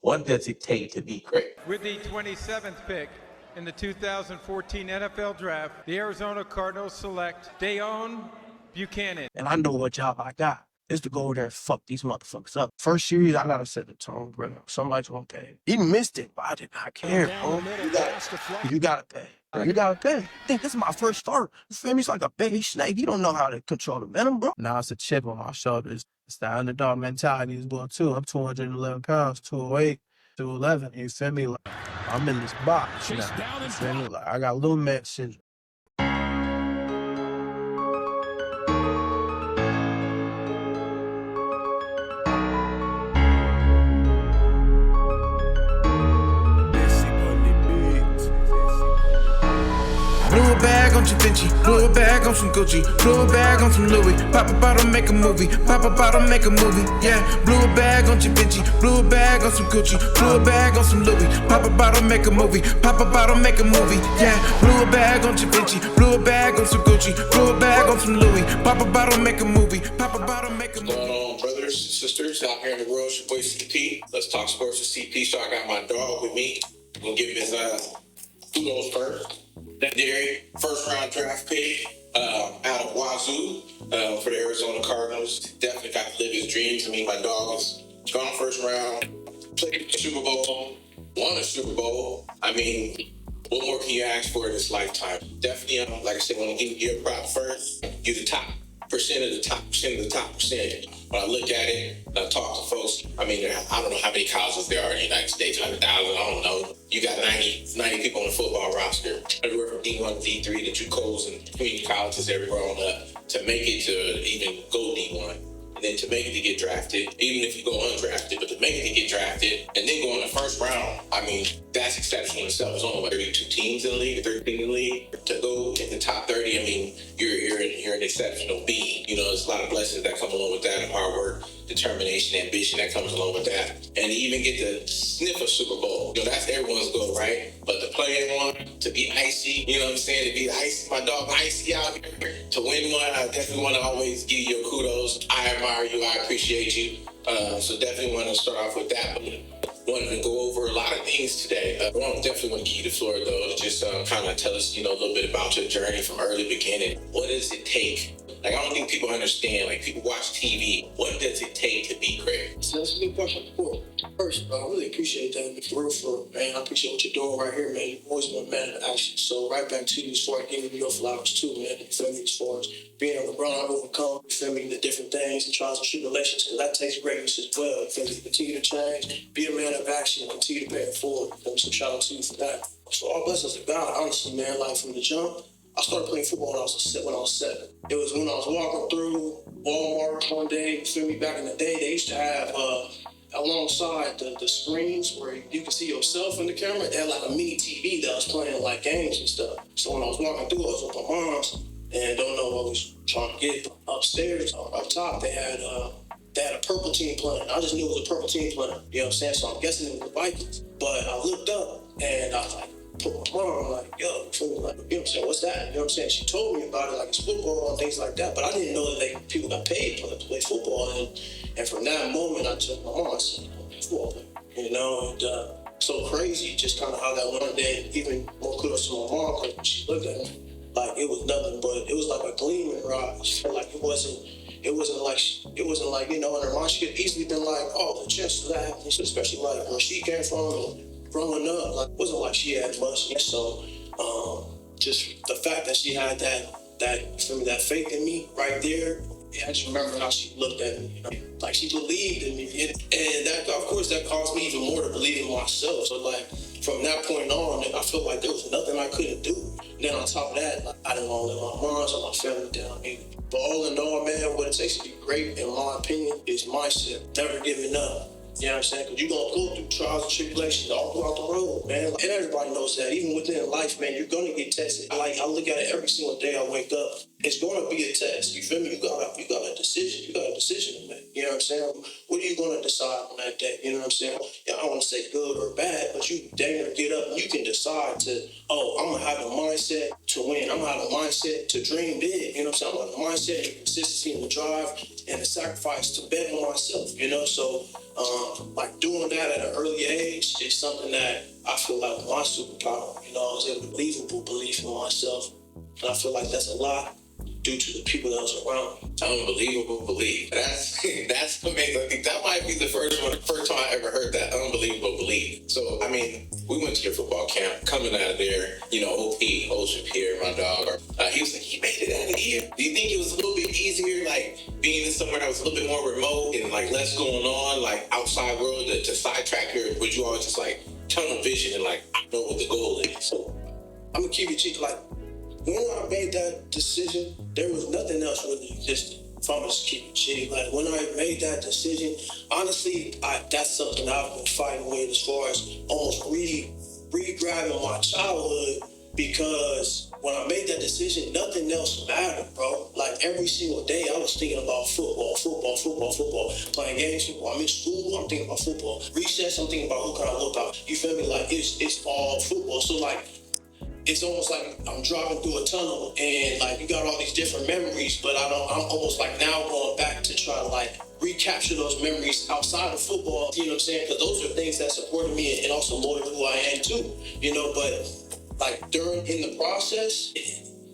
What does it take to be great? With the 27th pick in the 2014 NFL Draft, the Arizona Cardinals select Deone Bucannon. And I know what job I got is to go over there and fuck these motherfuckers up. First series, I gotta set the tone, bro. Somebody's gonna pay. He missed it, but I did not care, bro. You gotta pay. You gotta pay. I think this is my first start. You feel me? It's like a baby snake. You don't know how to control the venom, bro. Now it's a chip on my shoulders. It's the underdog mentality as well, too. I'm 211 pounds, 208, 211. You feel me? Like, I'm in this box now. You feel me? Like, I got little man syndrome. Blew a bag on Da Vinci, blew a bag on some Gucci, blew a bag on some Louis. Pop a bottle, make a movie. Pop a bottle, make a movie. Yeah, blew a bag on Da Vinci, blew a bag on some Gucci, blew a bag on some Louis. Pop a bottle, make a movie. Pop a bottle, make a movie. Yeah, blew a bag on Da Vinci, blew a bag on some Gucci, blew a bag on some Louis. Pop a bottle, make a movie. Pop a bottle, make a movie. What's going on, brothers and sisters out here in the world? It's your boy CP. Let's talk sports with CP. So I got my dog with me. I'm gonna give his kudos first. Legendary first-round draft pick out of Wazoo for the Arizona Cardinals. Definitely got to live his dreams. I mean, my dog is gone first round, played the Super Bowl, won a Super Bowl. I mean, what more can you ask for in this lifetime? Definitely, like I said, want to give you your prop first. You're the top percent of the top percent of the top percent. When I look at it, I talk to folks. I mean, I don't know how many colleges there are in the United States, 100,000, I don't know. You got 90 people on the football roster, everywhere from D1, D3 to JUCOs and community colleges everywhere on up to make it to even go D1. And then to make it to get drafted, even if you go undrafted, but to make it to get drafted and then go in the first round, I mean, that's exceptional in itself. There's only 32 teams in the league, 13 in the league. To go in the top 30, I mean, you're an exceptional being. You know, there's a lot of blessings that come along with that, and hard work, determination, ambition that comes along with that. And to even get to sniff a Super Bowl, you know, that's everyone's goal, right? But to play in one, to be icy, you know what I'm saying? To be icy, my dog icy out here. To win one, I definitely want to always give you your kudos. I admire you, I appreciate you. So definitely want to start off with that. But wanted to go over a lot of things today. I definitely want to give you the floor, though, to just kind of tell us, you know, a little bit about your journey from early beginning. What does it take? Like, I don't think people understand. Like, people watch TV. What does it take to be great? So that's a good question. First, bro, I really appreciate that. For real, man. I appreciate what you're doing right here, man. You've always been a man of action. So right back to you as far as giving you your flowers, too, man. You feel me? As far as being able to overcome, you feel me, the different things and trials and tribulations, because that takes greatness as well. You feel me? Continue to change, be a man of action, and continue to pay it forward. So shout out to you for that. So all blessings to God, honestly, man. Like, from the jump, I started playing football when I was 7. It was when I was walking through Walmart one day. You feel me? Back in the day, they used to have alongside the screens where you could see yourself in the camera. They had like a mini TV that was playing like games and stuff. So when I was walking through, I was with my mom's and don't know what I was trying to get. Upstairs, up top, they had a purple team playing. I just knew it was a purple team playing. You know what I'm saying? So I'm guessing it was the Vikings. But I looked up and I was like, put my mom, like, yo, like, you know what I'm saying, what's that? You know what I'm saying? She told me about it, like, it's football and things like that, but I didn't know that people got paid to play football, and from that moment, I took my mom and said, football player, you know, and so crazy, just kind of how that went, and then even more kudos to my mom, because when she looked at me, like, it was nothing, but it was like a gleaming rod. She felt like it wasn't like, you know, in her mind, she could easily been like, oh, the chance of that happening, especially like where she came from, growing up, like, it wasn't like she had much. So, just the fact that she had that faith in me right there, I just remember how she looked at me, you know? Like, she believed in me, and that, of course, that caused me even more to believe in myself. So, like, from that point on, I felt like there was nothing I couldn't do. And then on top of that, like, I didn't want to let my moms or my family down either. But all in all, man, what it takes to be great, in my opinion, is mindset, never giving up. You know what I'm saying? Because you're going to go through trials and tribulations all throughout the road, man. And everybody knows that. Even within life, man, you're going to get tested. Like, I look at it every single day I wake up. it's going to be a test. You feel me? You got a decision. You got a decision to make. You know what I'm saying? What are you going to decide on that day? You know what I'm saying? I don't want to say good or bad, but you dang near get up and you can decide to, I'm going to have a mindset to win. I'm going to have a mindset to dream big. You know what I'm saying? I'm going to have a mindset, the consistency, and the drive, and the sacrifice to bet on myself. You know, so like doing that at an early age is something that I feel like my superpower. You know, I was able to unbelievable belief in myself, and I feel like that's a lot due to the people that was around me. Unbelievable belief. That's amazing. I think that might be the first time I ever heard that. Unbelievable belief. So, I mean, we went to your football camp. Coming out of there, you know, OP, Ocean Pier, my dog, he was like, he made it out of here. Do you think it was a little bit easier, like, being in somewhere that was a little bit more remote and, like, less going on, like, outside world to sidetrack your, would you always just, like, tunnel vision and, like, I know what the goal is? So, I'm going to keep it cheap. Like, when I made that decision, there was nothing else really existed. If I'm just keep it cheap. Like, when I made that decision, honestly, that's something I've been fighting with as far as almost re-grabbing my childhood, because when I made that decision, nothing else mattered, bro. Like, every single day, I was thinking about football. Playing games, I'm in school, I'm thinking about football. Recess, I'm thinking about who can I look out. You feel me? Like, it's all football. So, like, it's almost like I'm driving through a tunnel and like you got all these different memories, but I'm almost like now going back to try to like recapture those memories outside of football, you know what I'm saying? Because those are things that supported me and also molded who I am too, you know, but like in the process,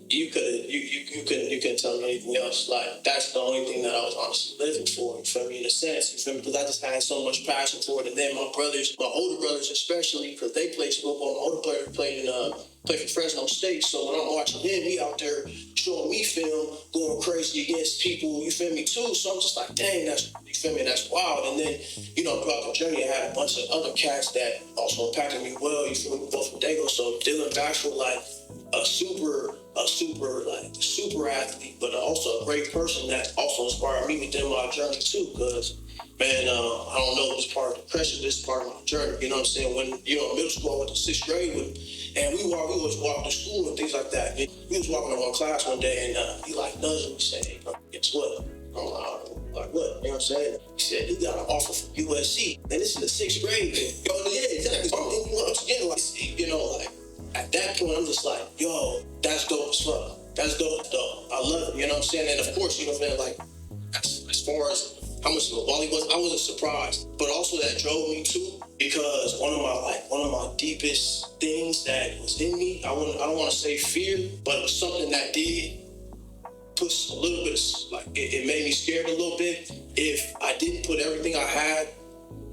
you couldn't tell me anything else. Like, that's the only thing that I was honestly living for, you feel me, in a sense, you feel me? Because I just had so much passion for it. And then my older brothers especially, because they played football. My older brother played for Fresno State. So when I'm watching him, he out there showing me film, going crazy against people, you feel me, too. So I'm just like, dang, you feel me, that's wild. And then, you know, throughout the journey, I had a bunch of other cats that also impacted me well, you feel me, both from Dago. So Dylan Bashford, like, a super athlete, but also a great person that also inspired me within my journey too. Because, man, I don't know if it's part of the pressure, this is part of my journey. You know what I'm saying? When you're in middle school, I went to 6th grade and we was walking to school and things like that. We was walking in one class one day and he like nudged me and said, "Hey, bro, guess what?" I'm like, what? You know what I'm saying? He said, "You got an offer from USC." And this is the 6th grade. Yo, yeah, exactly. Once again, like, you know, like, at that point, I'm just like, yo, that's dope as fuck. That's dope. I love it, you know what I'm saying? And of course, you know what I'm saying, like, as far as how much of a volley was, I wasn't surprised. But also that drove me too, because one of my deepest things that was in me, I don't want to say fear, but it was something that did put a little bit of, like, it made me scared a little bit. If I didn't put everything I had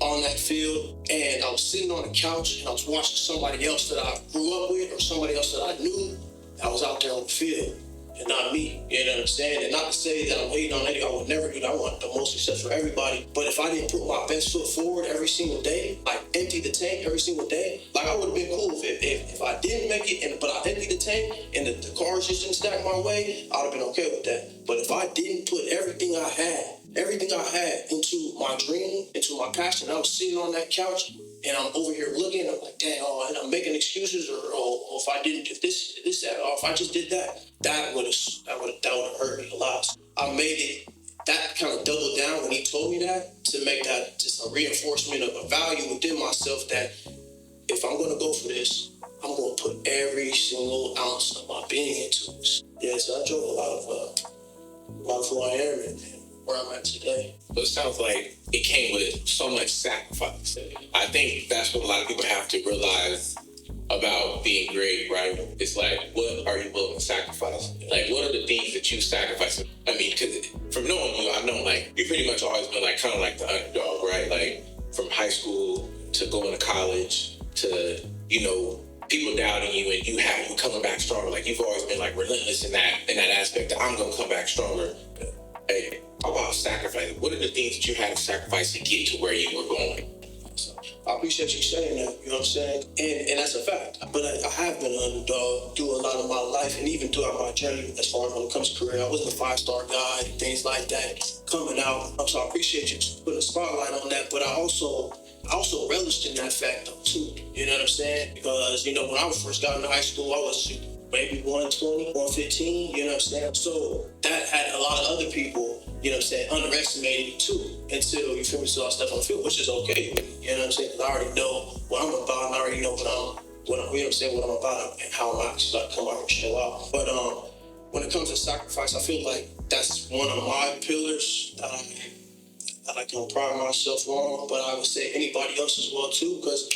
on that field and I was sitting on the couch and I was watching somebody else that I grew up with or somebody else that I knew that was out there on the field and not me, you know what I'm saying? And not to say that I'm hating on anyone, I would never do that. I want the most success for everybody. But if I didn't put my best foot forward every single day, like empty the tank every single day, like I would have been cool if I didn't make it, but I emptied the tank and the cars just didn't stack my way, I'd have been okay with that. But if I didn't put everything I had into my dream, into my passion, I was sitting on that couch and I'm over here looking, I'm like, dang, and I'm making excuses, or if I didn't do this, that, or if I just did that, that would have hurt me a lot. So I made it, that kind of doubled down when he told me that, to make that just a reinforcement of a value within myself that if I'm gonna go for this, I'm gonna put every single ounce of my being into it. Yeah, so I drove a lot of who I am and where I'm at today. But it sounds like it came with so much sacrifice. I think that's what a lot of people have to realize about being great, right? It's like, what are you willing to sacrifice? Like, what are the things that you sacrifice? I mean, because from knowing you, I've known, like, you've pretty much always been, like, kind of like the underdog, right? Like, from high school to going to college to, you know, people doubting you and you coming back stronger. Like, you've always been, like, relentless in that aspect that I'm going to come back stronger. Hey, how about sacrifice? What are the things that you had to sacrifice to get to where you were going? So I appreciate you saying that, you know what I'm saying? And that's a fact. But I have been an underdog through a lot of my life, and even throughout my journey as far as when it comes to career. I wasn't a 5-star guy and things like that coming out. So I appreciate you putting a spotlight on that. But I also relished in that fact though too. You know what I'm saying? Because, you know, when I first got into high school, I wasn't maybe 120, 115, you know what I'm saying? So that had a lot of other people, you know what I'm saying, underestimating me too, until, you feel me, so I step on the field, which is okay with me, you know what I'm saying? Because I already know what I'm about, and I already know what I'm, you know what I'm saying, what I'm about, and how I'm actually like come out and show out. But when it comes to sacrifice, I feel like that's one of my pillars that I can pride myself on, but I would say anybody else as well too, because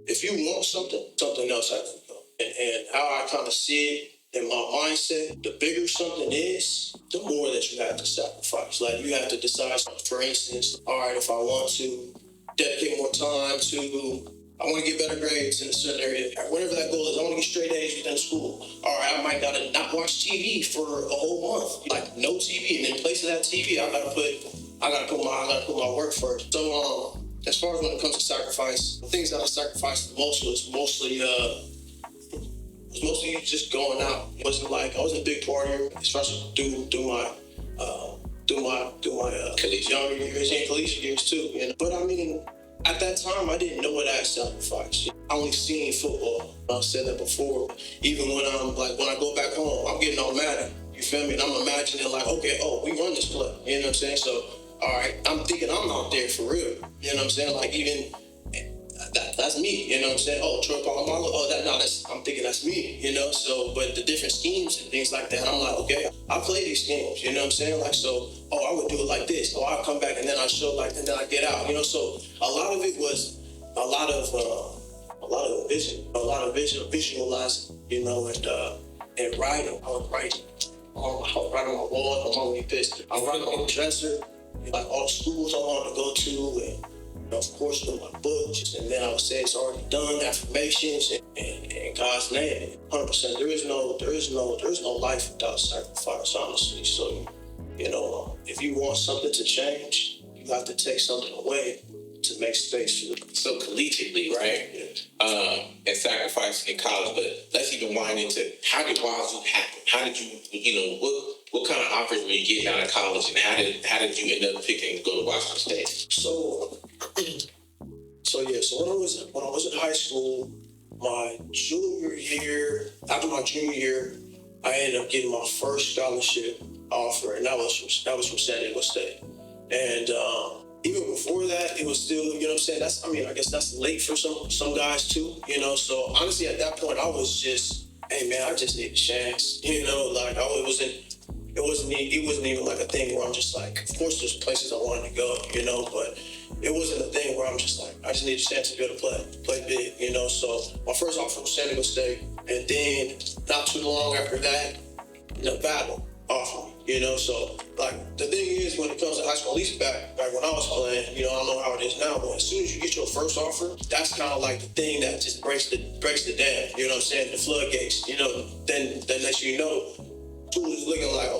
if you want something, something else has to go. And how I kind of see it in my mindset, the bigger something is, the more that you have to sacrifice. Like you have to decide, for instance, all right, if I want to dedicate more time to, I want to get better grades in a certain area. Whatever that goal is, I want to get straight A's within school. All right, I might gotta not watch TV for a whole month, like no TV, and in place of that TV, I gotta put my work first. So as far as when it comes to sacrifice, the things that I sacrificed the most was mostly just going out. It wasn't like I wasn't a big partier, especially through my younger years and collegiate years too. You know? But I mean, at that time, I didn't know what I had sacrificed. I only seen football. I've said that before. Even when I go back home, I'm getting all mad at it. You feel me? And I'm imagining like, okay, we run this play. You know what I'm saying? So, all right, I'm thinking I'm out there for real. You know what I'm saying? Like even that's me. You know what I'm saying? Oh, Troy Polamalu. I'm thinking that's me. You know. So, but the different schemes and things like that, I'm like, okay, I play these games. You know what I'm saying? Like so. I would do it like this. I'll come back and then I show and then I get out. You know. So a lot of it was a lot of vision, visualizing. You know, and writing. I would write on my wall. I'm only pissed. I write on the dresser. Like all the schools I wanted to go to, and of course with my books, and then I would say it's already done, affirmations, and God's name. 100%. There is no life without sacrifice, honestly. So, you know, if you want something to change, you have to take something away to make space for it. So collegiately, right? And sacrificing in college, but let's even wind into how did Wazoo happen? How did you what kind of offers were you getting out of college, and how did you end up picking to go to Washington State? So when I was in high school, my junior year, after my junior year, I ended up getting my first scholarship offer, and that was from San Diego State. And even before that, it was still, you know what I'm saying? I guess that's late for some guys too, you know. So honestly, at that point, I was just, hey man, I just need a chance, you know. Like it wasn't even like a thing where I'm just like, of course there's places I wanted to go, you know, but it wasn't a thing where I'm just like, I just need a chance to be able to play big, you know. So my first offer was San Diego State, and then not too long after that, Nevada offered me, you know. So like the thing is, when it comes to high school, at least back when I was playing, you know, I don't know how it is now, but as soon as you get your first offer, that's kind of like the thing that just breaks the dam, you know what I'm saying, the floodgates, you know. Then lets you know, school is looking like,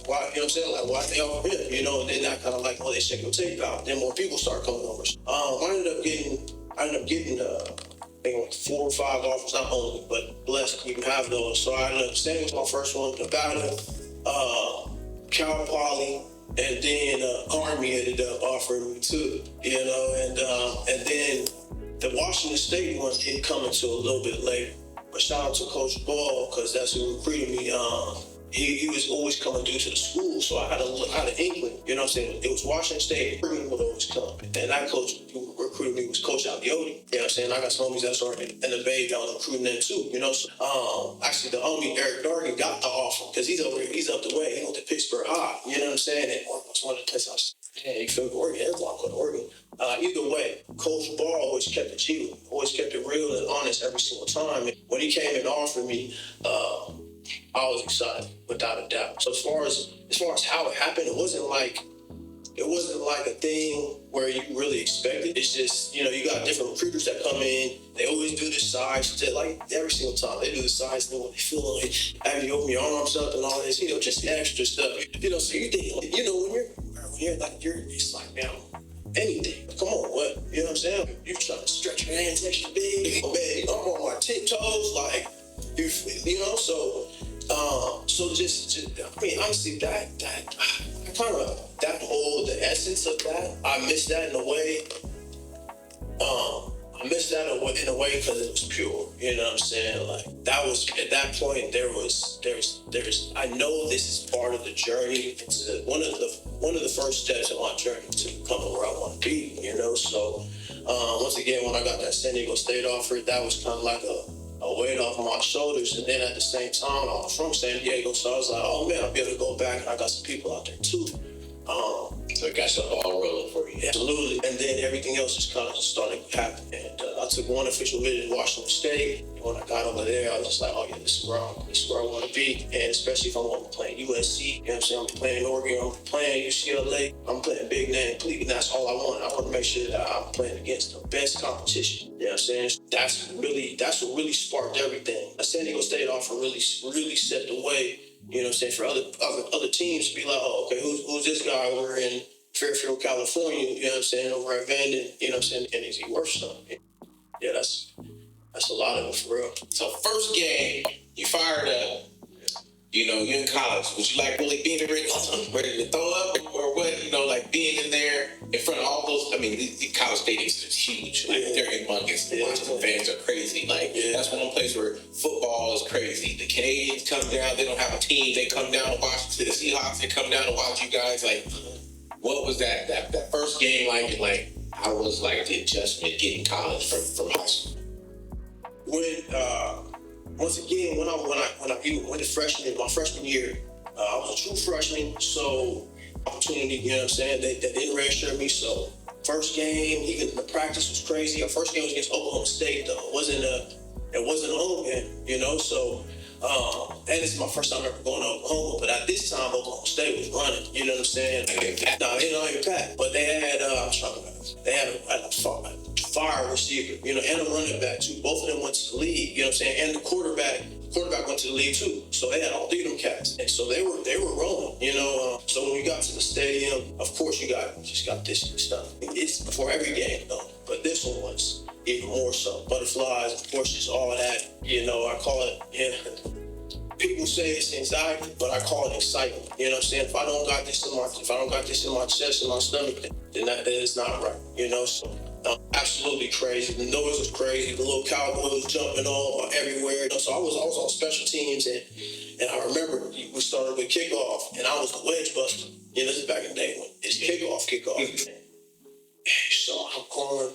why, you know what I'm saying, like, why they offer him, you know. And then that kind of like, they check your tape out, then more people start coming over. I ended up getting I think 4 or 5 offers, not only, but blessed to even have those. So I ended up staying with my first one, Nevada, Cal Poly, and then Army ended up offering me too, you know. And then the Washington State one didn't come until a little bit later. But shout out to Coach Ball, because that's who recruited me. He was always coming due to the school, so I had an inkling, you know what I'm saying? It was Washington State, recruiting would always come. And that coach who recruited me was Coach Albioti, you know what I'm saying? I got some homies that's already in the Bay that was recruiting them too, you know? So, actually, the homie Eric Dargan got the offer, because he's up the way. He went to Pittsburgh High, you know what I'm saying? And Oregon was one of the places I was, you feel me? Oregon, everyone go to Oregon. Either way, Coach Ball always kept it chill, always kept it real and honest every single time. And when he came and offered me, I was excited, without a doubt. So as far as how it happened, it wasn't like a thing where you really expect it. It's just, you know, you got different recruiters that come in. They always do the size, like every single time they do the size thing when they feel like have you open your arms up and all this, you know, just extra stuff. You know, so you think, you know, when you're like, it's like, man, anything. Come on, what? You know what I'm saying? You trying to stretch your hands extra big. Oh man, I'm on my tiptoes, like, you know, so just I mean, honestly, that the essence of that, I miss that in a way. I missed that in a way because it was pure. You know what I'm saying? Like that was at that point there's I know this is part of the journey. It's one of the first steps in my journey to becoming where I want to be. You know, so once again, when I got that San Diego State offer, that was kind of like a weight off my shoulders. And then at the same time, I was from San Diego, so I was like, oh man, I'll be able to go back, and I got some people out there too. So it got some ball rolling for you. Absolutely. And then everything else just kind of started happening. And I took one official visit to Washington State. And when I got over there, I was just like, oh yeah, this is where I want to be. And especially if I'm going to be playing USC, you know what I'm saying? I'm playing Oregon, I'm playing UCLA, I'm playing big name league, and that's all I want. I want to make sure that I'm playing against the best competition. You know what I'm saying? That's what really sparked everything. A San Diego State offer really set the way. You know what I'm saying? For other teams to be like, oh, okay, who's this guy over in Fairfield, California? You know what I'm saying? Over at Vanden, you know what I'm saying? And is he worth something? Yeah, that's a lot of it for real. So first game, you fired up. You know, you're in college. Was you like really being ready to throw up or what? You know, like being in there in front of all those. I mean, the college stadiums is huge. Like they're humongous. The Washington fans are crazy. Like that's one place where football is crazy. The Canadians come down. They don't have a team. They come down to watch the Seahawks. They come down to watch you guys. Like, what was that first game like? And like, how was like the adjustment getting college from high school? Once again, when I even went to my freshman year, I was a true freshman, so opportunity, you know what I'm saying? They didn't redshirt me, so first game, even the practice was crazy. Our first game was against Oklahoma State, though. It wasn't a home game, you know, so and this is my first time ever going to Oklahoma, but at this time, Oklahoma State was running, you know what I'm saying? No, they don't even pack, but they had a fire receiver, you know, and a running back too. Both of them went to the league, you know what I'm saying? And the quarterback went to the league too. So they had all three of them cats, and so they were rolling, you know. So when we got to the stadium, of course you just got this stuff. It's before every game though, but this one was even more so. Butterflies, of course, just all of that, you know. I call it, yeah. People say it's anxiety, but I call it excitement. You know what I'm saying? If I don't got this in my chest and my stomach, then that is not right. You know, so absolutely crazy. The noise was crazy. The little cowboy was jumping all everywhere. You know, so I was on special teams, and I remember we started with kickoff, and I was the wedge buster. You know, this is back in the day when it's kickoff. So I'm going.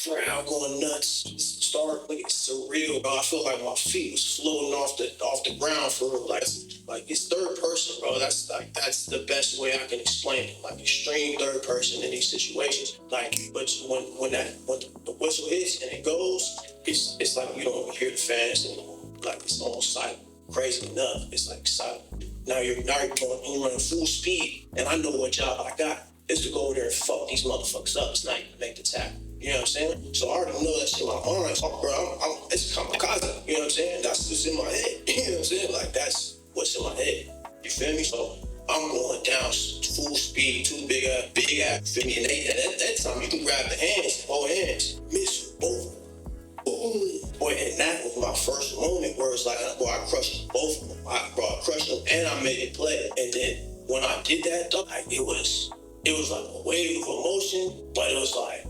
Crowd going nuts, start looking surreal. Bro, I feel like my feet was floating off the ground for real. Like it's third person, bro. That's the best way I can explain it. Like extreme third person in these situations. Like, but when the whistle hits and it goes, it's like you don't even hear the fans anymore. Like it's almost silent. Crazy enough, it's like silent. Now you're running full speed, and I know what job I got is to go over there and fuck these motherfuckers up. It's not even make the tackle. You know what I'm saying? So I already know that shit in my mind. So, bro, it's kamikaze. You know what I'm saying? That's what's in my head. You know what I'm saying? Like, that's what's in my head. You feel me? So I'm going down full speed, two big ass. Feel me? And at that time, you can grab the hands, both hands. Miss both. Boom. Boy, and that was my first moment where it's like, boy, I crushed both of them. I crushed them, and I made it play. And then when I did that, though, like, it was like a wave of emotion, but it was like,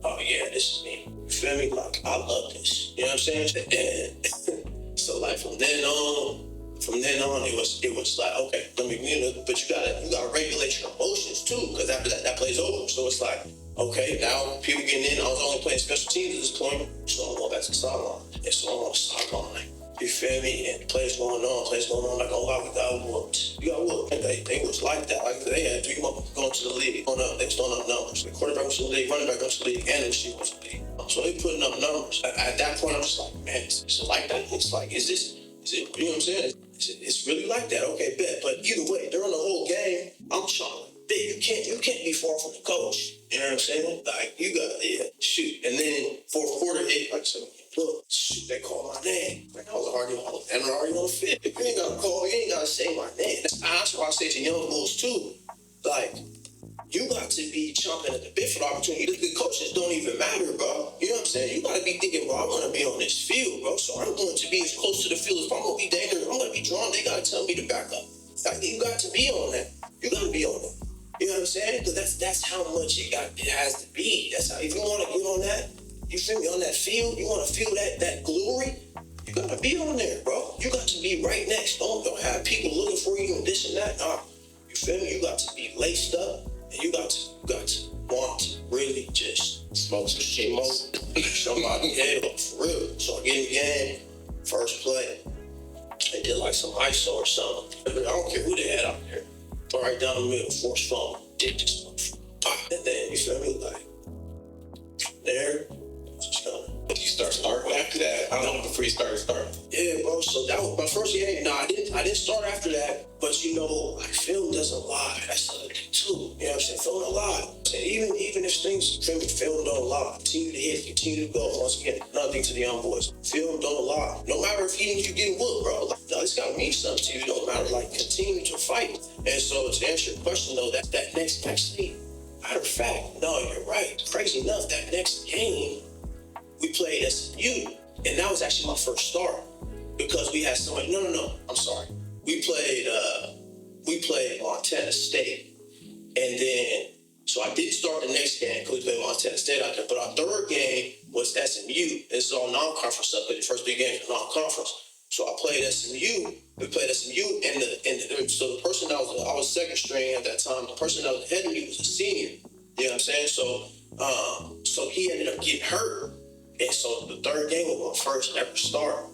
oh yeah, this is me. You feel me? Like, I love this. You know what I'm saying? And so like from then on, it was like, okay, but you gotta regulate your emotions too, because after that plays over. So it's like, okay, now people getting in. I was only playing special teams at this point, so I'm going back to the sideline. And so I'm on the sideline. You feel me? And plays going on. Like, oh, we got whooped. You got whooped. And they was like that. Like, they had three months going to the league. They was throwing up numbers. The quarterback was to the league, running back was to the league, and the receiver was to the league. So they putting up numbers. At that point, I'm just like, man, is it like that? It's like, is it, you know what I'm saying? It's really like that. Okay, bet. But either way, during the whole game, I'm trying to big. You can't be far from the coach. You know what I'm saying? Like, you got, shoot. And then fourth quarter hit, like, so, look, shoot, they called my name. Like, I was already on the fit. If you ain't got to call, you ain't got to say my name. That's why I say to young bulls, too. Like, you got to be chomping at the bit for the opportunity. The coaches don't even matter, bro. You know what I'm saying? You got to be thinking, bro, I want to be on this field, bro. So I'm going to be as close to the field as I'm going to be dangerous. I'm going to be drawn. They got to tell me to back up. Like, you got to be on that. You got to be on that. You know what I'm saying? Because that's That's how much it has to be. That's how, if you want to get on that, you feel me, on that field, you want to feel that glory, you got to be on there, bro. You got to be right next. Don't have people looking for you and this and that. Nah, you feel me? You got to be laced up, and you got to want to really just Smoke some shit. somebody hell for real. So I get in the game, first play, they did like some ISO or something. I don't care who they had out there. But right down the middle, force phone, did this motherfucker. And then you feel me, like there, just gonna. You starting after that? How long before you started? Yeah, bro. So that was my first game. No, I didn't start after that. But you know, like film doesn't lie. That's the other thing too. You know what I'm saying? Film don't lie. And even if things film don't lie. Continue to hit, continue to go. Once again, another thing to the young boys. Film don't lie. No matter if even you getting whooped, bro. Like, no, it's gotta mean something to you. Don't matter. Like continue to fight. And so to answer your question though, that next actually, matter of fact, no, you're right. Crazy enough, that next game we played SMU, and that was actually my first start because we had somebody. No, I'm sorry. We played Montana State, and then so I didn't start the next game because we played Montana State out there. But our third game was SMU. This is all non-conference stuff. But the first three games were non-conference. So I played SMU. We played SMU, and so the person I was second string at that time. The person that was ahead of me was a senior. You know what I'm saying? So he ended up getting hurt. And so the third game was my first ever start.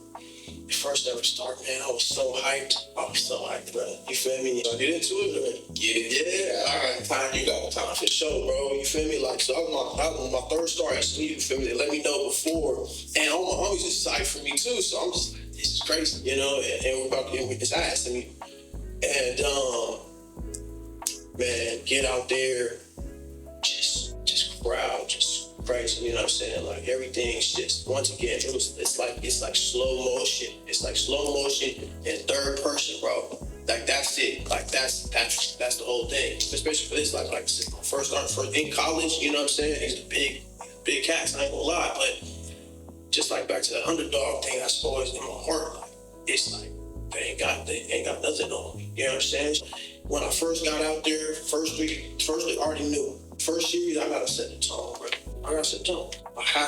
Man, I was so hyped, bro. You feel me? So I get into it, bro. Yeah. All right, time you got time for sure, bro. You feel me? Like, so that was my third start at SMU, you feel me? They let me know before. And all my homies just excited for me too. So I'm just like, this is crazy, you know? And we're about to get with this ass. And man, get out there, just crowd, just crazy, you know what I'm saying? Like everything's just, once again, it's like slow motion. It's like slow motion in third person, bro. Like that's it. Like that's the whole thing. Especially for this, like first in college, you know what I'm saying? He's a big cats, I ain't gonna lie, but just like back to the underdog thing, I suppose in my heart, like it's like they ain't got nothing on me. You know what I'm saying? When I first got out there, first week, I already knew. First series, I gotta set the tone, bro. I have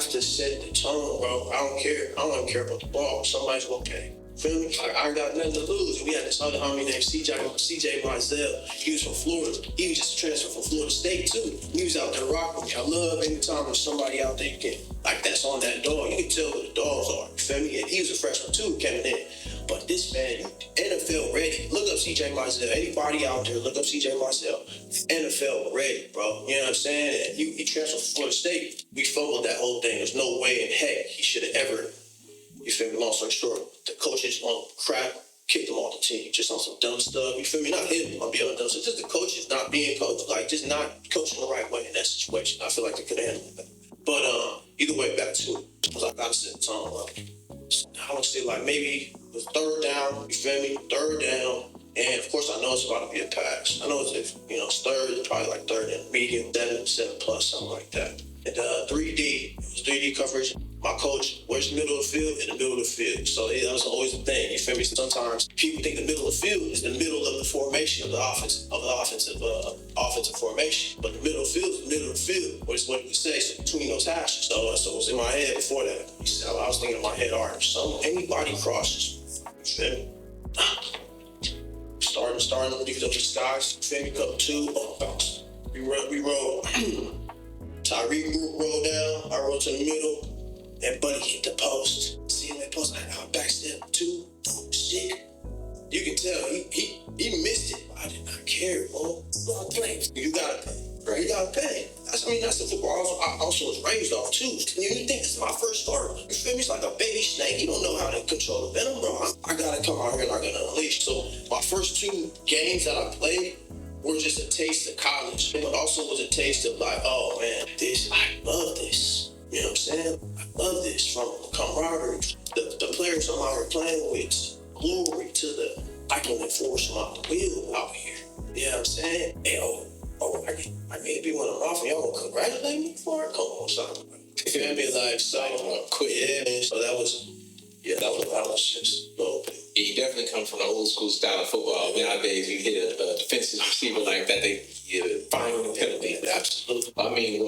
to set the tone, bro. I don't care. I don't even care about the ball. Somebody's okay. Feel me? I ain't got nothing to lose. We had this other homie named CJ Mizell. He was from Florida. He was just transferred from Florida State too. He was out there rocking me. I love anytime there's somebody out there you can, like that's on that dog. You can tell who the dogs are. You feel me? And he was a freshman too coming in. But this man, NFL ready. Look up CJ Mizell. Anybody out there, look up CJ Mizell. NFL ready, bro. You know what I'm saying? And he transferred from Florida State. We fumbled that whole thing. There's no way in heck he should have ever. You feel me? Long story short, the coaches on crap kicked him off the team just on some dumb stuff. You feel me? Not him. I'll be on dumb stuff. Just the coaches not being coached, like just not coaching the right way in that situation. I feel like they could handle it. But either way, back to it. Because I gotta sit the tone up. I would say like maybe it was third down. You feel me? Third down. And of course, I know it's about to be a pass. I know it's it's third, it's probably like third and medium, 7 plus, something like that. And 3D, it was 3D coverage. My coach, where's the middle of the field? In the middle of the field. So that was always a thing. You feel me? Sometimes people think the middle of the field is the middle of the formation of the offensive formation. But the middle of the field is the middle of the field. What you can say, so between those hashes. So it was in my head before that. I was thinking in my head, all right, so anybody crosses, you feel me? Starting with these other skies, you feel me? Couple two, bounce. We roll. Tyreek roll down, I roll to the middle. And Buddy hit the post. See him at the post, I backstep 2, stick. You can tell he missed it. I did not care, bro. You gotta pay. Right? You gotta pay. That's the football I also was raised off too. You think this is my first start? You feel me? It's like a baby snake. You don't know how to control the venom, bro. I gotta come out here and I gotta unleash. So my first 2 games that I played were just a taste of college, but also was a taste of like, oh man, I love this. You know what I'm saying? I love this from camaraderie. The players I'm out here playing with, glory to I can enforce them out the wheel out here. You know what I'm saying? Hey, I may be one of them off and y'all gonna congratulate me for it? Come on, son. You feel me? Like, so I don't want to quit. Yeah, so that was just a little bit. You definitely come from the old school style of football. Nowadays, you hit a defensive receiver like that, they fine with a penalty. Absolutely. I mean,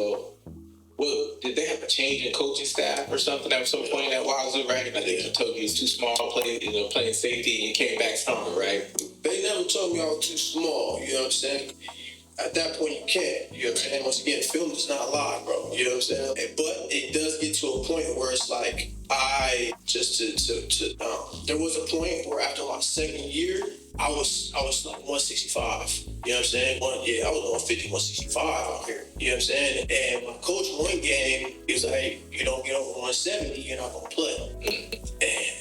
well, did they have a change in coaching staff or something at some point at Wazoo, right? Like they told you it's too small, playing safety, and you came back stronger, right? They never told me I was too small, you know what I'm saying? At that point, you can't, you know what I'm saying? Once again, film does not lie, bro, you know what I'm saying? But it does get to a point where it's like, there was a point where after my second year, I was like 165, you know what I'm saying? I was 150, 165 out here, you know what I'm saying? And my coach one game, he was like, hey, you don't get over 170, you're not gonna play. And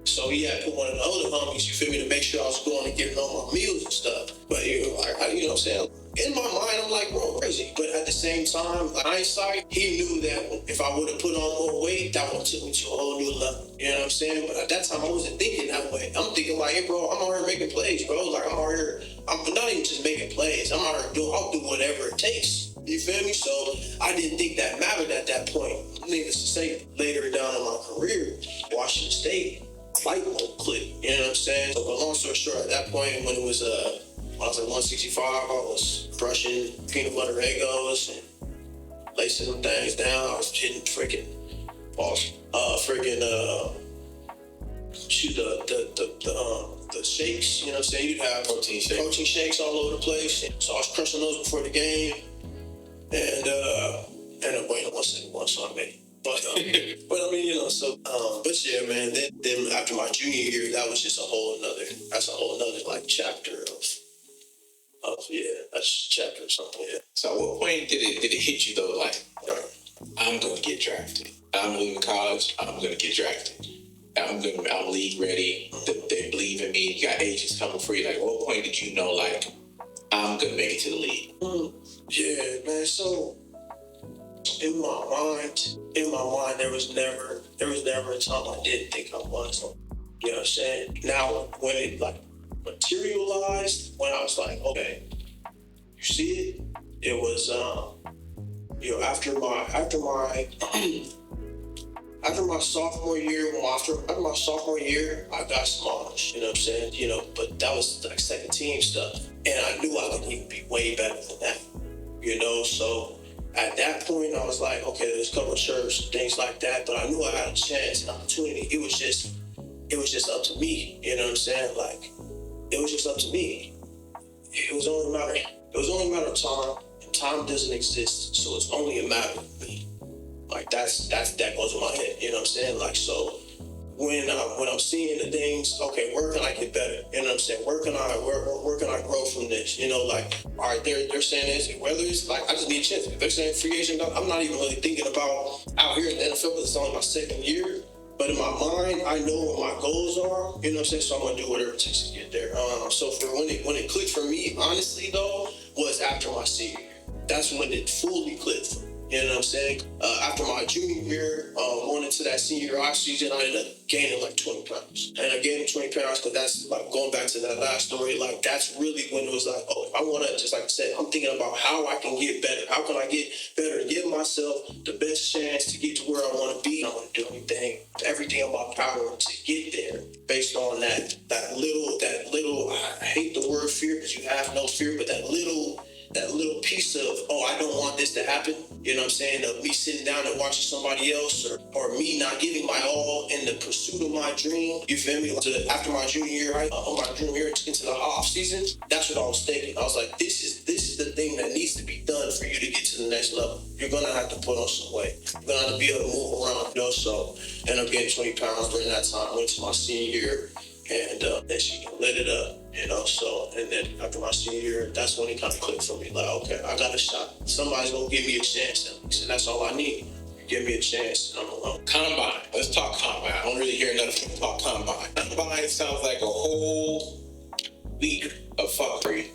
so he had put one of the other homies, you feel me, to make sure I was going and getting all my meals and stuff. But you know what I'm saying? In my mind, I'm like, bro, crazy. But at the same time, like hindsight, he knew that if I would have put on more weight, that would have took me to a whole new level. You know what I'm saying? But at that time, I wasn't thinking that way. I'm thinking like, hey, bro, I'm out here making plays, bro. Like, I'm out here, I'm not even just making plays. I'm out here I'll do whatever it takes. You feel me? So I didn't think that mattered at that point. Needless to say, later down in my career, Washington State, fight won't click. You know what I'm saying? So, but long story short, at that point, when I was like 165, I was crushing peanut butter Eggos and lacing them things down. I was hitting freaking the shakes. You know what I'm saying? You'd have protein shakes all over the place. So I was crushing those before the game, and ended up weighing 171, so I made it. But I mean, you know, so but yeah, man. Then after my junior year, that was just a whole nother like chapter of that's a chapter or something. Yeah. So at what point did it hit you though? Like, I'm gonna get drafted. I'm leaving college. I'm gonna get drafted. I'm league ready. They believe in me. You got agents coming for you. Like, at what point did you know, like, I'm gonna make it to the league? Yeah, man. So in my mind, there was never a time I didn't think I was. You know what I'm saying? Now, when it like materialized, when I was like, okay, you see it? It was after my sophomore year, I got smallish. You know what I'm saying? You know, but that was like second team stuff, and I knew I could even be way better than that. You know, so at that point, I was like, okay, there's a couple of shirts, things like that, but I knew I had a chance, an opportunity. It was just up to me. You know what I'm saying? Like, it was just up to me. It was only a matter of time, and time doesn't exist, so it's only a matter of me. Like that goes in my head. You know what I'm saying? Like, so when I'm seeing the things, okay, where can I get better? You know what I'm saying? Where can I grow from this? You know, like, all right, they're saying this, whether it's like, I just need a chance. If they're saying free agent, I'm not even really thinking about out here in the NFL because it's only my second year. But in my mind, I know what my goals are. You know what I'm saying? So I'm gonna do whatever it takes to get there. So for when it clicked for me, honestly though, was after my senior year. That's when it fully clicked for me. You know what I'm saying? After my junior year, going into that senior year off season, I ended up gaining like 20 pounds. And I gained 20 pounds because that's like going back to that last story. Like that's really when it was like, oh, if I want to, just like I said, I'm thinking about how I can get better. How can I get better and give myself the best chance to get to where I want to be? I'm going to do everything in my power to get there based on that little, I hate the word fear because you have no fear, but that little piece of, oh, I don't want this to happen. You know what I'm saying? Of me sitting down and watching somebody else or me not giving my all in the pursuit of my dream. You feel me? After my junior year, into the off season, that's what I was thinking. I was like, this is the thing that needs to be done for you to get to the next level. You're going to have to put on some weight. You're going to have to be able to move around. You know, so ended up getting 20 pounds during that time. Went to my senior year. And then she lit it up, you know, so, and then after my senior year, that's when it kind of clicked for me, like, okay, I got a shot. Somebody's going to give me a chance, at least, and that's all I need. Give me a chance, and I'm alone. Combine. Let's talk combine. I don't really hear enough people talk combine. Combine sounds like a whole week of fuckery.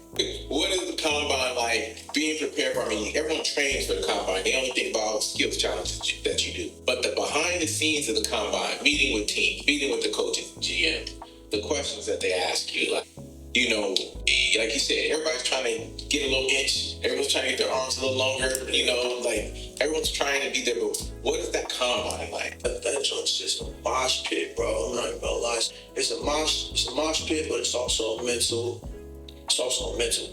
What is the combine like? Being prepared for, I mean, everyone trains for the combine. They only think about skills challenges that you do. But the behind the scenes of the combine, meeting with teams, meeting with the coaches, GM, the questions that they ask you, like, you know, like you said, everybody's trying to get a little inch. Everyone's trying to get their arms a little longer. You know, like, everyone everyone's trying to be there, but what is that combine like? That joint's just a mosh pit, bro. I'm not even gonna lie. It's a mosh pit, but it's also a mental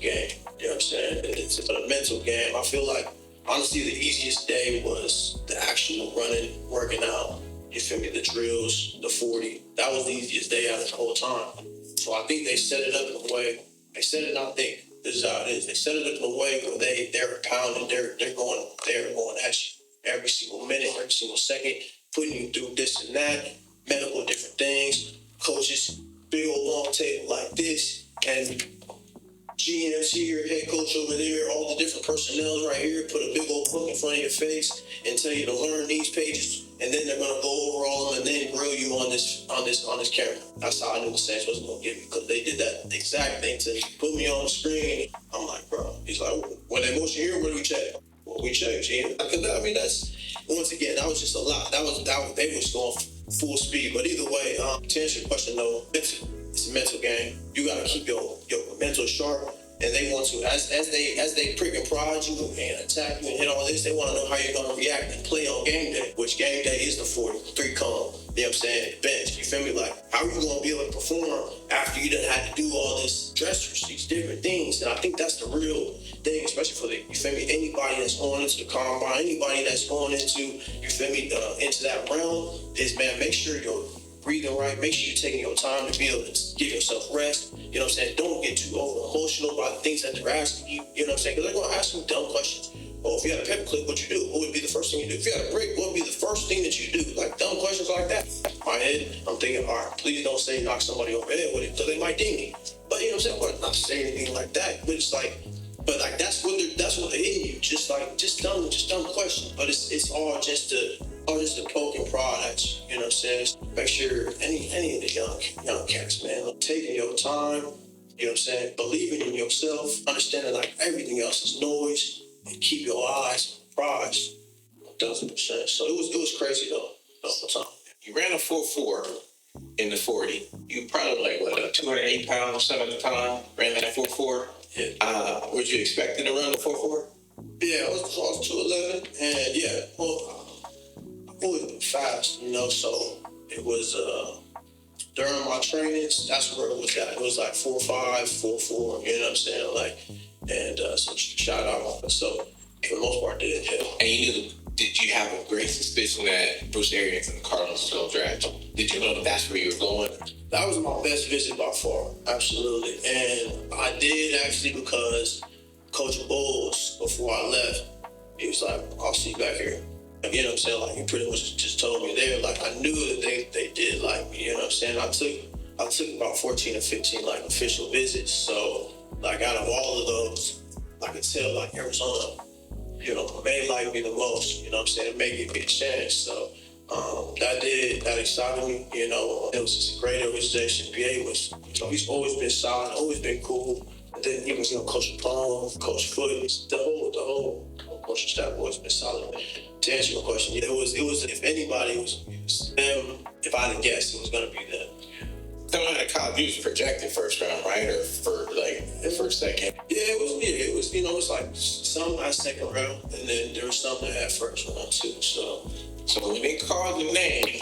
game. You know what I'm saying? It's a mental game. I feel like, honestly, the easiest day was the actual running, working out. You feel me? The drills, the 40. That was the easiest day out of the whole time. So I think they set it up in a way. This is how it is. They set it up in a way where they're pounding, they're going at you every single minute, every single second, putting you through this and that, medical different things, coaches, big old long table like this, and GMs here, head coach over there, all the different personnel right here, put a big old book in front of your face and tell you to learn these pages, and then they're gonna go over all of them and then grill you on this camera. That's how I knew the Saints wasn't gonna get me, because they did that exact thing to put me on the screen. I'm like, bro. He's like, when they motion here, what do we check? Well, we check, GM. I mean, that's, once again, that was just a lot. They was going full speed. But either way, to answer your question though, it's a mental game. You gotta keep your mental sharp, and they want to, as they prick and prod you and attack you and hit all this, they want to know how you're gonna react and play on game day, which game day is the 43 cone. You know what I'm saying? Bench. You feel me? Like, how are you gonna be able to perform after you done had to do all this dressers, these different things? And I think that's the real thing, especially for you feel me? Anybody that's going into the combine, anybody that's going into, you feel me, into that realm, is, man, make sure you're breathing right. Make sure you're taking your time to be able to give yourself rest. You know what I'm saying? Don't get too over emotional about the things that they're asking you. You know what I'm saying? Because they're gonna ask you dumb questions. Oh, if you had a paperclip, what you do? What would be the first thing you do? If you had a brick, what would be the first thing that you do? Like dumb questions like that. In my head, I'm thinking, all right, please don't say knock somebody over the head with it, because they might ding me. But you know what I'm saying? Well, not say anything like that. But it's like, that's what they're hitting you. Just dumb questions. But it's all just to poke and prod at you. You know what I'm saying? Make sure any of the young cats, man, taking your time. You know what I'm saying? Believing in yourself, understanding like everything else is noise, and keep your eyes on the prize. 1,000%. So it was crazy though, the whole time. You ran a 4.4 in the 40. You probably like 208 pounds or something at the time. Ran that 4.4. Yeah. Was you expecting to run the 4.4? Yeah, I was 211, and yeah, well, I've always been fast, you know. So it was during my trainings, that's where it was at. It was like 4.5, 4.4. You know what I'm saying? Like, and so shout out. So for the most part, did yeah. And did you have a great suspicion that Bruce Arians and the Cardinals were going to draft you? Did you know that's where you were going? That was my best visit by far, absolutely. And I did actually, because Coach Bowles, before I left, he was like, I'll see you back here. You know what I'm saying? Like, he pretty much just told me there. Like, I knew that they did like me, you know what I'm saying? I took about 14 or 15 like official visits. So like out of all of those, I could tell like Arizona, you know, may like me the most, you know what I'm saying? It may give me a chance. So that excited me, you know. It was just a great organization. PA was, you know, he's always been solid, always been cool. And then even, you know, Coach Palm, Coach Foot, the whole coaching staff has always been solid. To answer your question, yeah, it was if anybody, it was them. If I had to guess, it was gonna be them. Coming out of college, you was projected first round, right? Or for like the first, second? Yeah, it was, you know, it's like some had second round, and then there was some that had first round too. So when they called your name,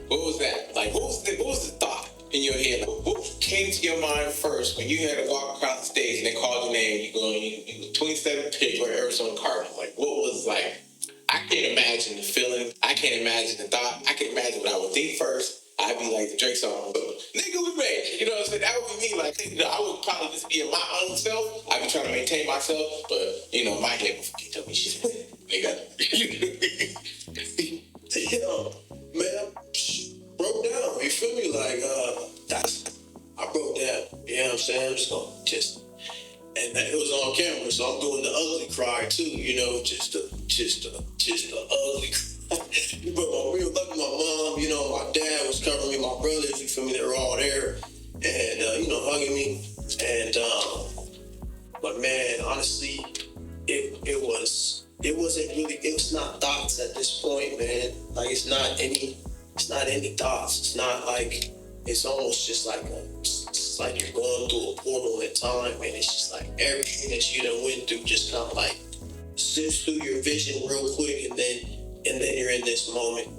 what was that? Like, what was the thought in your head? Like, what came to your mind first when you had to walk across the stage and they called your name? You 27th pick for Arizona Cardinals. Like, what was like? I can't imagine the feeling. I can't imagine the thought. I can imagine what I would think first. I'd be like the Drake song, nigga, we made it. You know what I'm saying? That would be me. Like, you know, I would probably just be in my own self. I'd be trying to maintain myself, but, you know, my head would tell me shit. Nigga. Yeah, man, broke down. You feel me? Like, I broke down. You know what I'm saying? I'm just gonna and it was on camera, so I'm doing the ugly cry too. You know, just the ugly cry. But my real lucky, my mom, you know, my dad was covering me, my brothers, you feel me? They were all there, and you know, hugging me. And but man, honestly, it was not thoughts at this point, man. Like it's not any thoughts. It's not like, it's almost just like it's like you're going through a portal in time, and it's just like everything that you done went through just kind of like zips through your vision real quick, and then you're in this moment.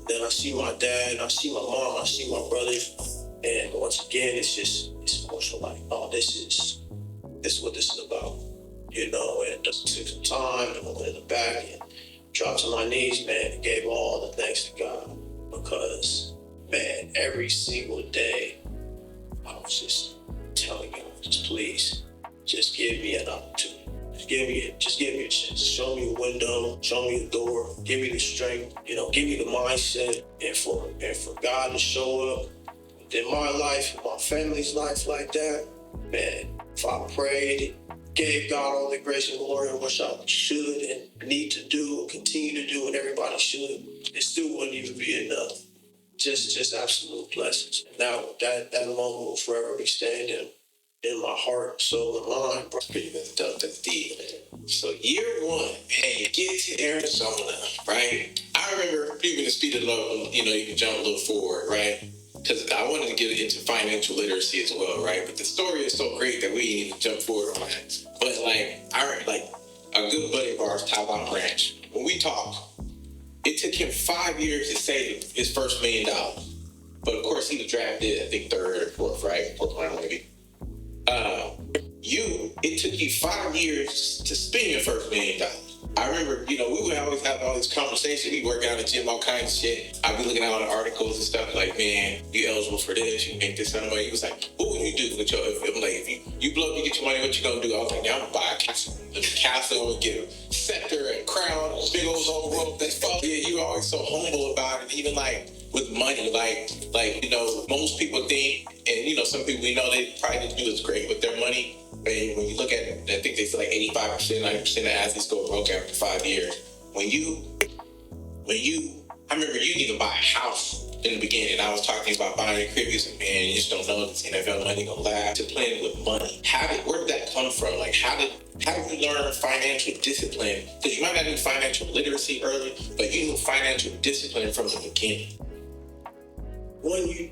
Then I see my dad, I see my mom, I see my brothers, and once again, it's emotional. Like, oh, this is what this is about, And it doesn't take some time. I went in the back and dropped to my knees, man, and gave all the thanks to God, because, man, every single day I was just telling him, just please, just give me an opportunity. Just give me a chance. Show me a window, show me a door, give me the strength, give me the mindset, and for God to show up in my life, in my family's life like that, man, if I prayed, gave God all the grace and glory, which I should and need to do and continue to do, and everybody should, it still wouldn't even be enough. Just absolute blessings. And now that moment will forever be standing in my heart, soul, and mind. Bro, you been done that's deep, man. So year one, man, you get to Arizona, right? I remember even the speed of love, you can jump a little forward, right? Because I wanted to get into financial literacy as well, right? But the story is so great that we need to jump forward on that. But a good buddy of ours, Taiwan Branch, when we talk, it took him 5 years to save his first $1 million. But of course, he was drafted, I think, third or fourth, right? Fourth round, maybe. It took you 5 years to spend your first $1 million. I remember, we would always have all these conversations. We work out in the gym, all kinds of shit. I'd be looking at all the articles and stuff like, man, you eligible for this, you make this kind of money. He was like, what would you do with your, if you blow up, you get your money, what you gonna do? I was like, yeah, I'm gonna buy a castle. I'm gonna get a scepter and crown, big old rope. Yeah, you were always so humble about it, even with money, most people think, and some people we know they probably didn't do as great with their money. And when you look at it, I think they say 85%, 90% of athletes go broke after 5 years. I remember you didn't even buy a house in the beginning. I was talking about buying a crib. You said, man, you just don't know if this NFL money gonna last. To playing with money, where did that come from? How did you learn financial discipline? Because you might not do financial literacy early, but you knew financial discipline from the beginning. When you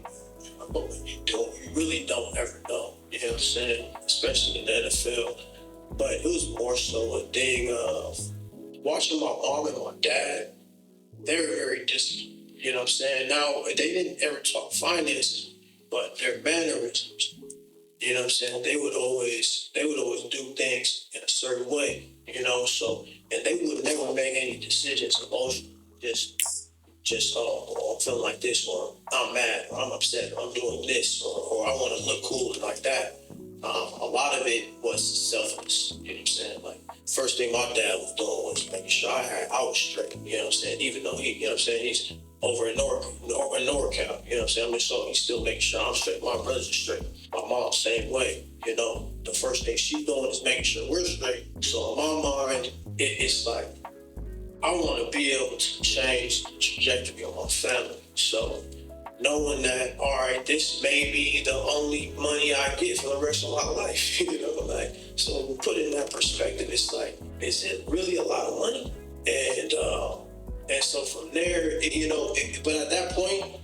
really don't ever know. You know what I'm saying? Especially in the NFL. But it was more so a thing of watching my mom and my dad. They were very disciplined. You know what I'm saying? Now, they didn't ever talk finances, but their mannerisms, you know what I'm saying? They would always do things in a certain way, so, and they would never make any decisions emotionally. Just I'm feeling like this, or I'm mad, or I'm upset, or I'm doing this, or I want to look cool like that. A lot of it was selfless, you know what I'm saying? First thing my dad was doing was making sure I was straight, you know what I'm saying? Even though he's over in NorCal, you know what I'm saying? So he's still making sure I'm straight, my brothers are straight. My mom, same way, the first thing she's doing is making sure we're straight. So in my mind, it's like, I want to be able to change the trajectory of my family. So knowing that, all right, this may be the only money I get for the rest of my life, so when we put it in that perspective, it's like, is it really a lot of money? And so from there, but at that point,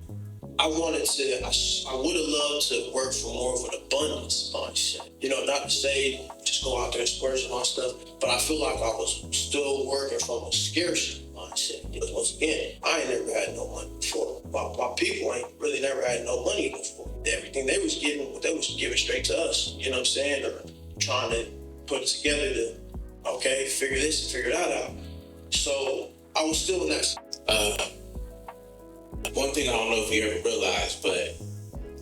I would have loved to work for more of an abundance mindset. Not to say just go out there and splurge on my stuff, but I feel like I was still working from a scarcity mindset. Because once again, I ain't never had no money before. My people ain't really never had no money before. Everything they was giving straight to us, you know what I'm saying? Or trying to put it together to, figure this and figure that out. So I was still in that. One thing I don't know if you ever realized, but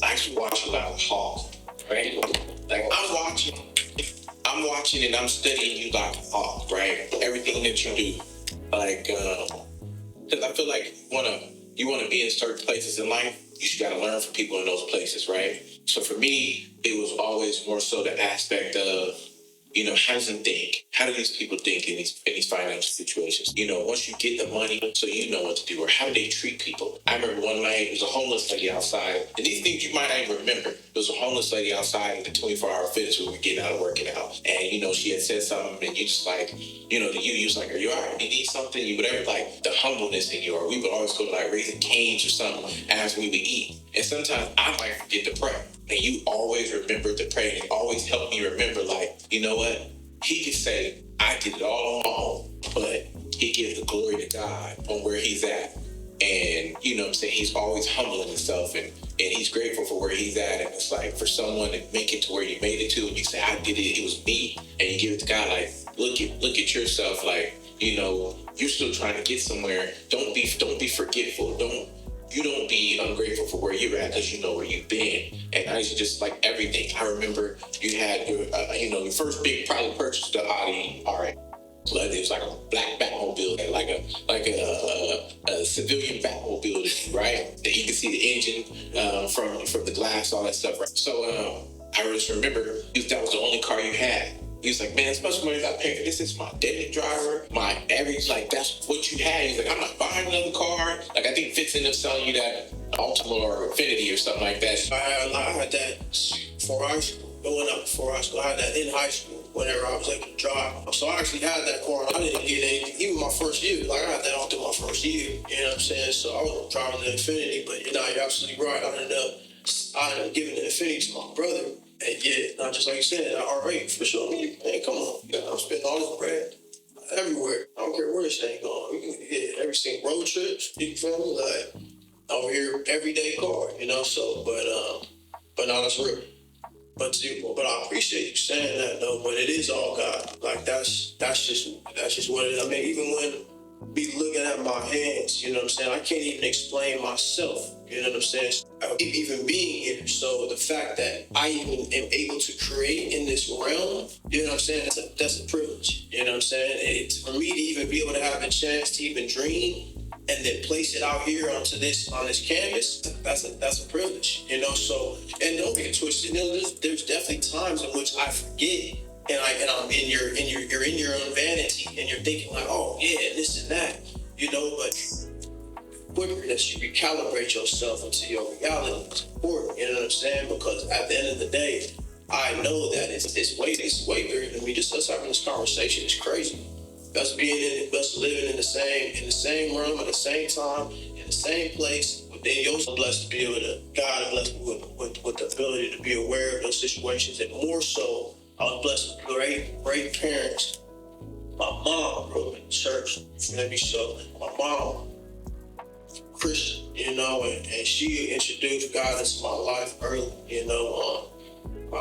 I actually watch a lot of Hawk, right? I'm watching and I'm studying you like a Hawk, right? Everything that you do. Because I feel like you want to be in certain places in life, you just got to learn from people in those places, right? So for me, it was always more so the aspect of, how does it think? How do these people think in these financial situations? Once you get the money, so you know what to do, or how do they treat people? I remember one night, there was a homeless lady outside, and these things you might not even remember. There was a homeless lady outside in the 24-hour fitness where we were getting out of working out, and she had said something, and you just like, you was like, are you all right? You need something? You whatever, the humbleness in you, or we would always go to Raising Cane's or something as we would eat. And sometimes I might forget to pray. And you always remember to pray, and it always helped me remember, you know what? He could say, I did it all on my own. But he gives the glory to God on where he's at. And, you know what I'm saying, he's always humbling himself and he's grateful for where he's at. And it's like for someone to make it to where you made it to and you say, I did it, it was me, and you give it to God, like, look at yourself, like, you know, you're still trying to get somewhere. Don't be forgetful. You don't be ungrateful for where you're at because you know where you've been. And I used to just like everything. I remember you had your, your first big probably purchase, the Audi R8. It was like a black Batmobile, like a civilian Batmobile, right? That you can see the engine from the glass, all that stuff, right? So I just remember that was the only car you had. He was like, man, as much money as I pay for this, it's my daily driver, my average, like, that's what you had. He's like, I'm not buying another car. Like, I think Fitz ended up selling you that Altima or Infinity or something like that. I had that before high school, I had that in high school whenever I was able to drive. So I actually had that car. I didn't get anything, even my first year. Like, I had that all through my first year, you know what I'm saying? So I was driving the Infinity, but, you're absolutely right. I ended up giving the Infinity to my brother. And yeah, not just like you said, R8 for sure. Man, come on. I'm spending all this bread everywhere. I don't care where this thing going. We can get every single road trips, you feel me? Like, over here, everyday car, so, but no, that's real. But I appreciate you saying that though, but it is all God. Like, that's just what it is. I mean, even when be looking at my hands, you know what I'm saying? I can't even explain myself, you know what I'm saying? Even being here. So the fact that I even am able to create in this realm, you know what I'm saying? That's a privilege, you know what I'm saying? For me to even be able to have a chance to even dream and then place it out here on this canvas, that's a privilege, So, and don't get twisted. There's definitely times in which I forget. And I'm you're in your own vanity and you're thinking like, oh yeah, this and that, but quicker that you recalibrate yourself into your reality is important, you know what I'm saying? Because at the end of the day, I know that it's way bigger than me. Just us having this conversation is crazy. Us living in the same room at the same time, in the same place, then you're so blessed to be able to, God blessed me with the ability to be aware of those situations, and more so, I was blessed with great parents. My mom grew up in church, so my mom, Christian, and she introduced God into my life early,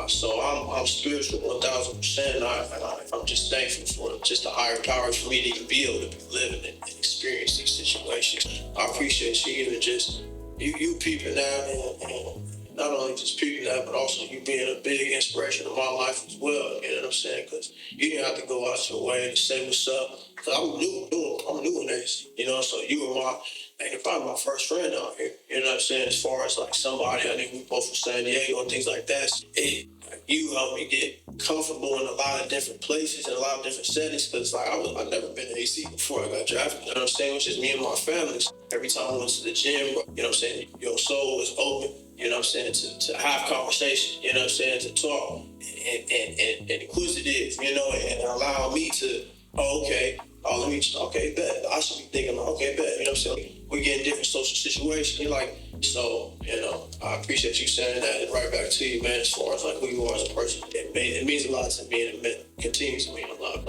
so I'm spiritual 1,000%. I'm just thankful for just the higher powers for me to even be able to be living and experience these situations. I appreciate you even just you peeping that and not only just peeping that, but also you being a big inspiration in my life as well. You know what I'm saying? Because you didn't have to go out your way to say what's up. Cause I'm new in this, So you were probably my first friend out here. You know what I'm saying? As far as like somebody, I think we both from San Diego and things like that. You helped me get comfortable in a lot of different places and a lot of different settings. Cause like I've never been to AC before I got drafted. You know what I'm saying? Which is me and my family. Every time I went to the gym, you know what I'm saying? Your soul is open. You know what I'm saying, to have conversation, you know what I'm saying, to talk and inquisitive, and allow me to, bet. I should be thinking, bet, you know what I'm saying? We get in different social situations. You're like, so, I appreciate you saying that, and right back to you, man, as far as like who you are as a person. It means a lot to me, and it continues to mean a lot.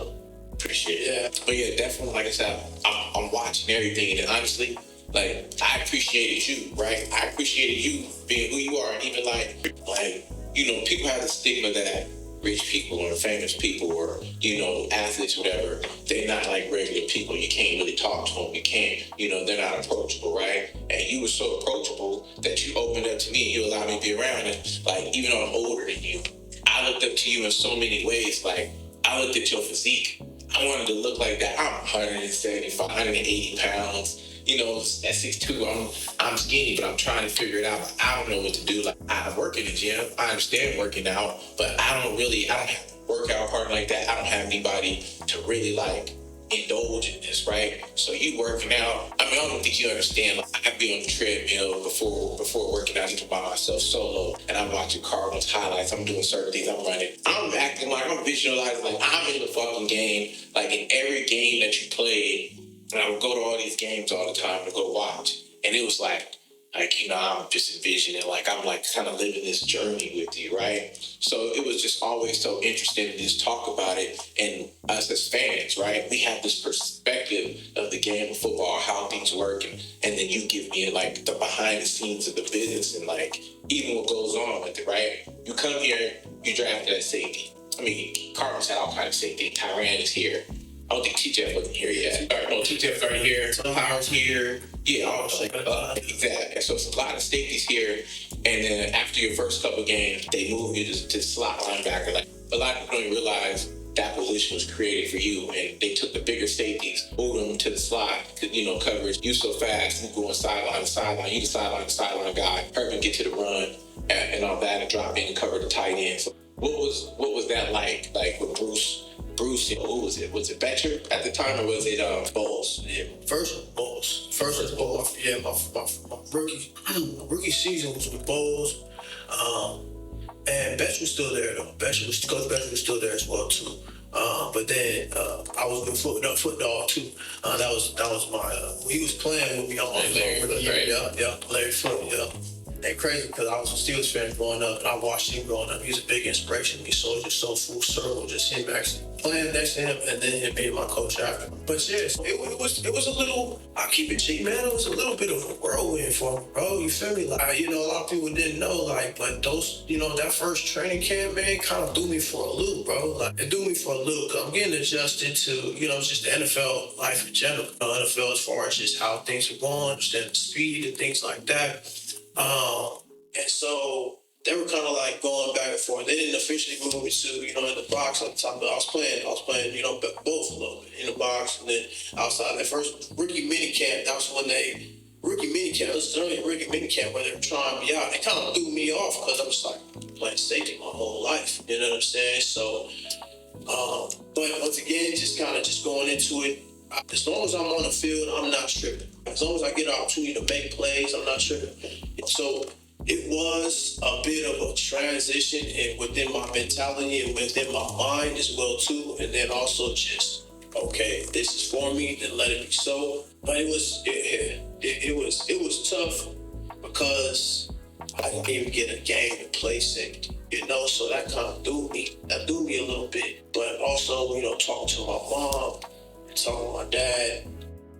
Appreciate it. Yeah. But yeah, definitely, like I said, I'm watching everything, and honestly, like, I appreciated you, right? I appreciated you being who you are. And even people have the stigma that rich people or famous people or, athletes, whatever, they're not like regular people. You can't really talk to them. You can't, they're not approachable, right? And you were so approachable that you opened up to me. You allowed me to be around. And like, even though I'm older than you, I looked up to you in so many ways. Like, I looked at your physique. I wanted to look like that. I'm 175, 180 pounds. At 6'2", I'm skinny, but I'm trying to figure it out. I don't know what to do. Like, I work in the gym. I understand working out, but I don't have a workout partner like that. I don't have anybody to really indulge in this, right? So you working out. I don't think you understand. I'd be on the treadmill before working out just by myself solo, and I'm watching Cardinals highlights. I'm doing certain things. I'm running. I'm acting like I'm visualizing like I'm in the fucking game. Like in every game that you played. And I would go to all these games all the time to go watch. And it was like, Like, I'm just envisioning, like, I'm like kind of living this journey with you, right? So it was just always so interesting to just talk about it. And us as fans, right? We have this perspective of the game of football, how things work. And then you give me like the behind the scenes of the business and like even what goes on with it, right? You come here, you drafted at safety. I mean, Cardinals had all kinds of safety. Tyrann is here. I don't think TJ wasn't here yet. No, TJ's already here. Howard's here. Yeah, I was like, exactly. So it's a lot of safeties here. And then after your first couple games, they move you to slot linebacker. Like, a lot of people don't realize that position was created for you. And they took the bigger safeties, moved them to the slot. Coverage. You so fast, you going sideline to sideline. You the sideline guy. Herman get to the run and all that and drop in and cover the tight end. So what was that like? Like with Bruce, who was it? Was it Betcher at the time, or was it Bowles? Yeah, first was Bowles. First was Bowles. Yeah, my rookie season was with Bowles. And Betcher was still there though. Coach Betcher was still there as well too. But then I was with Footdog too. That was my. He was playing with me on Larry, yeah, Larry Foot, yeah. And crazy because I was a Steelers fan growing up, and I watched him growing up. He was a big inspiration to me. So it was just so full circle, just him actually playing next to him, and then him being my coach after. But yes, it was a little. I'll keep it cheap, man. It was a little bit of a whirlwind for me, bro. You feel me? Like a lot of people didn't know, like, but those, that first training camp, man, kind of threw me for a loop, bro. Like it threw me for a loop. Cause I'm getting adjusted to, just the NFL life in general. NFL as far as just how things are going, understand the speed and things like that. And so they were kind of like going back and forth. They didn't officially move me to, in the box at the time, but I was playing, both a little bit in the box and then outside. That first rookie minicamp, that was when rookie minicamp where they were trying me out. It kind of threw me off because I was like playing safety my whole life. You know what I'm saying? So, but once again, just going into it. As long as I'm on the field, I'm not tripping. As long as I get an opportunity to make plays, I'm not tripping. So it was a bit of a transition and within my mentality and within my mind as well too. And then also just, okay, this is for me, then let it be so. But it was tough because I didn't even get a game to play safety. So that kind of threw me a little bit. But also, talking to my mom, talking to my dad,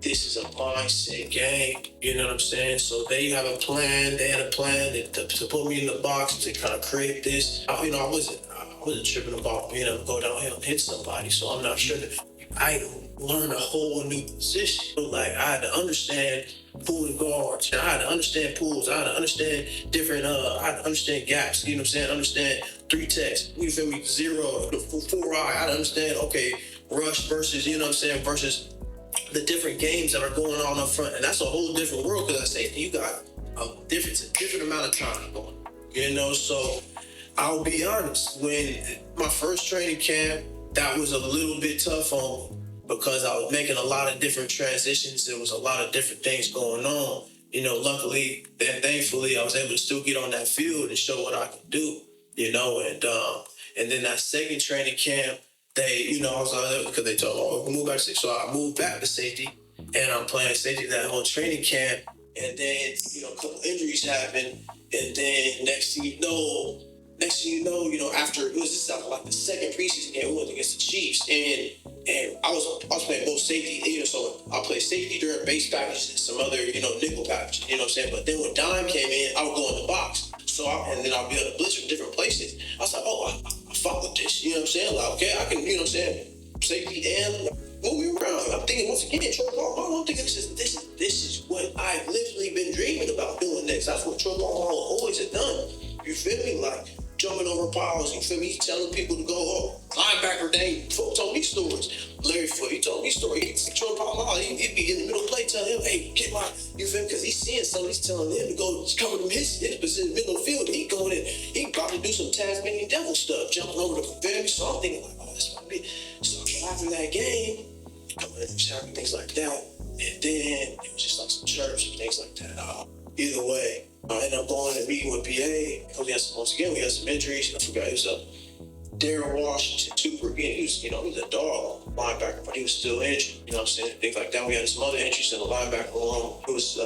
this is a mindset game, you know what I'm saying? So they had a plan to put me in the box to kind of create this. I wasn't tripping about being able to go downhill and hit somebody, so I'm not sure that I learned a whole new position. Like I had to understand pull and guards, I had to understand pulls, I had to understand different, I had to understand gaps, you know what I'm saying? Understand 3 techs, you feel me, 0, 4 eye, I had to understand, okay, rush versus, versus the different games that are going on up front. And that's a whole different world because I say you got a different amount of time going, so I'll be honest, when my first training camp, that was a little bit tough on me because I was making a lot of different transitions. There was a lot of different things going on. Luckily and thankfully I was able to still get on that field and show what I could do, and then that second training camp, they, I was like, because they told me, move back to safety. So I moved back to safety, and I'm playing safety that whole training camp. And then, a couple injuries happened. And then next thing you know, after it was just like the second preseason game, we went against the Chiefs, and I was playing both safety, so I played safety during base packages and some other, nickel packages, you know what I'm saying? But then when dime came in, I would go in the box. And then I'll be able to blitz from different places. I was like, I followed this, you know what I'm saying? Like, okay, I can, safety and moving around. I'm thinking once again, Troy Polamalu, I'm thinking this is what I've literally been dreaming about doing next. That's what Troy Polamalu always had done. You feel me? Like jumping over piles, you feel me? He's telling people to go linebacker day. Folk told me stories. Larry Foot, he told me stories. Troy Polamalu, he'd be in the middle of the play telling him, hey, get my, you feel me? Because he's seeing something, he's telling him to go cover him his position, middle of the field. He going in, he about to do some Tasmanian devil stuff, jumping over the family. So I'm thinking like, that's what I mean. So after that game, coming in and things like that. And then it was just like some chirps and things like that. Either way, I ended up going and meeting with PA. Once again, we had some injuries. I forgot he was up. Darren Washington, super, he was, he was a dog linebacker, but he was still injured, you know what I'm saying? Things like that. We had some other injuries in the linebacker room. It was,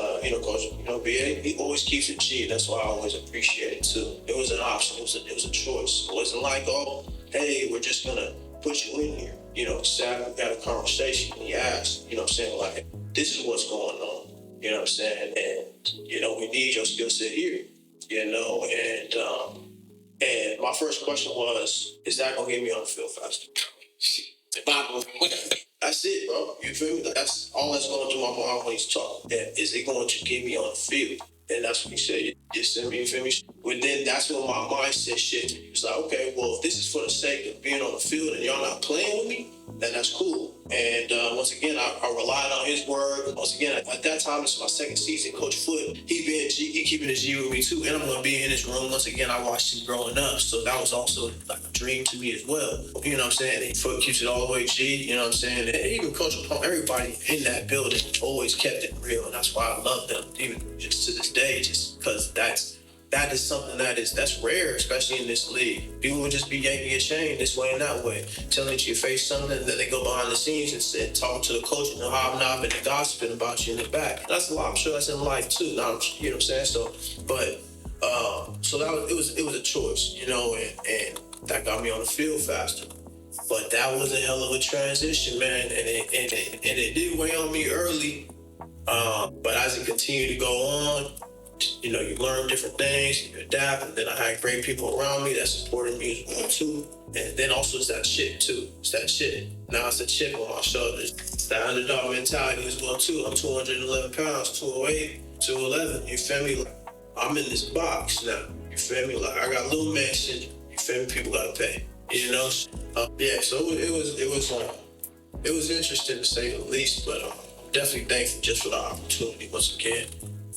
Coach, BA, he always keeps it G. That's why I always appreciate it too. It was an option. It was a choice. It wasn't like, oh, hey, we're just gonna put you in here. Sat, we had a conversation, and he asked, like, this is what's going on, you know what I'm saying? And, we need your skill set here, and my first question was, is that gonna get me on the field faster? That's it, bro. You feel me? That's all that's gonna do my mom when he's talking. Is it going to get me on the field? And that's what he said. You feel me? But then that's when my mindset shifted. He was like, okay, well, if this is for the sake of being on the field and y'all not playing with me, then that's cool. And once again, I relied on his word. Once again, at that time, this is my second season. Coach Foot, he keeping his G with me too. And I'm gonna be in his room. Once again, I watched him growing up, so that was also like a dream to me as well. You know what I'm saying? And Foot keeps it all the way G. You know what I'm saying? And even Coach Pump, everybody in that building always kept it real, and that's why I love them, even just to this day, just because that is something that's rare, especially in this league. People would just be yanking your chain this way and that way, telling you to your face something, and then they go behind the scenes and talk to the coach and hobnobbing and gossiping about you in the back. That's a lot. I'm sure that's in life too. You know what I'm saying? So, but so it was a choice, and that got me on the field faster. But that was a hell of a transition, man, and it did weigh on me early. But as it continued to go on, you learn different things, you adapt, and then I had great people around me that supported me as well too. And then also it's that shit too. It's that shit. Now it's a chip on my shoulders. It's that underdog mentality as well too. I'm 211 pounds, 208, 211. You feel me? Like, I'm in this box now. You feel me? Like, I got little man syndrome. You feel me? People gotta pay. So it was interesting to say the least, but I'm definitely thankful just for the opportunity once again.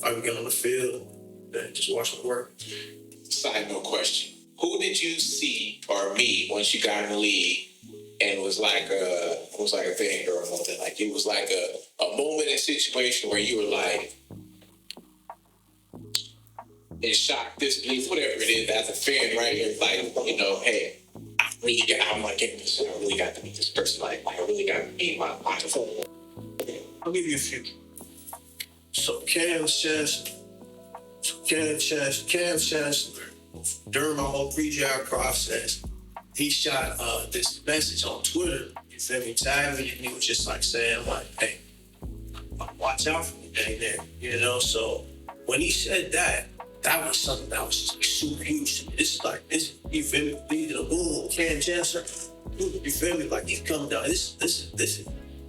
I can get on the field and just watch them work. Side note question. Who did you see or meet once you got in the league and it was like a thing or something? Like it was like a moment and situation where you were like in shock, disbelief, whatever it is, as a fan, right? You're like, hey, I want to get this. I really got to meet this person. Like I really got to meet my life. I'll give you a few. So Cam Chancellor, during my whole pre-draft process, he shot this message on Twitter, you feel me, tagged me, and he was just like saying, like, hey, watch out for me down there, So when he said that was something that was just like super huge to me. This, you feel me, lead to the boom, Cam Chancellor, you feel me, like he's coming down. This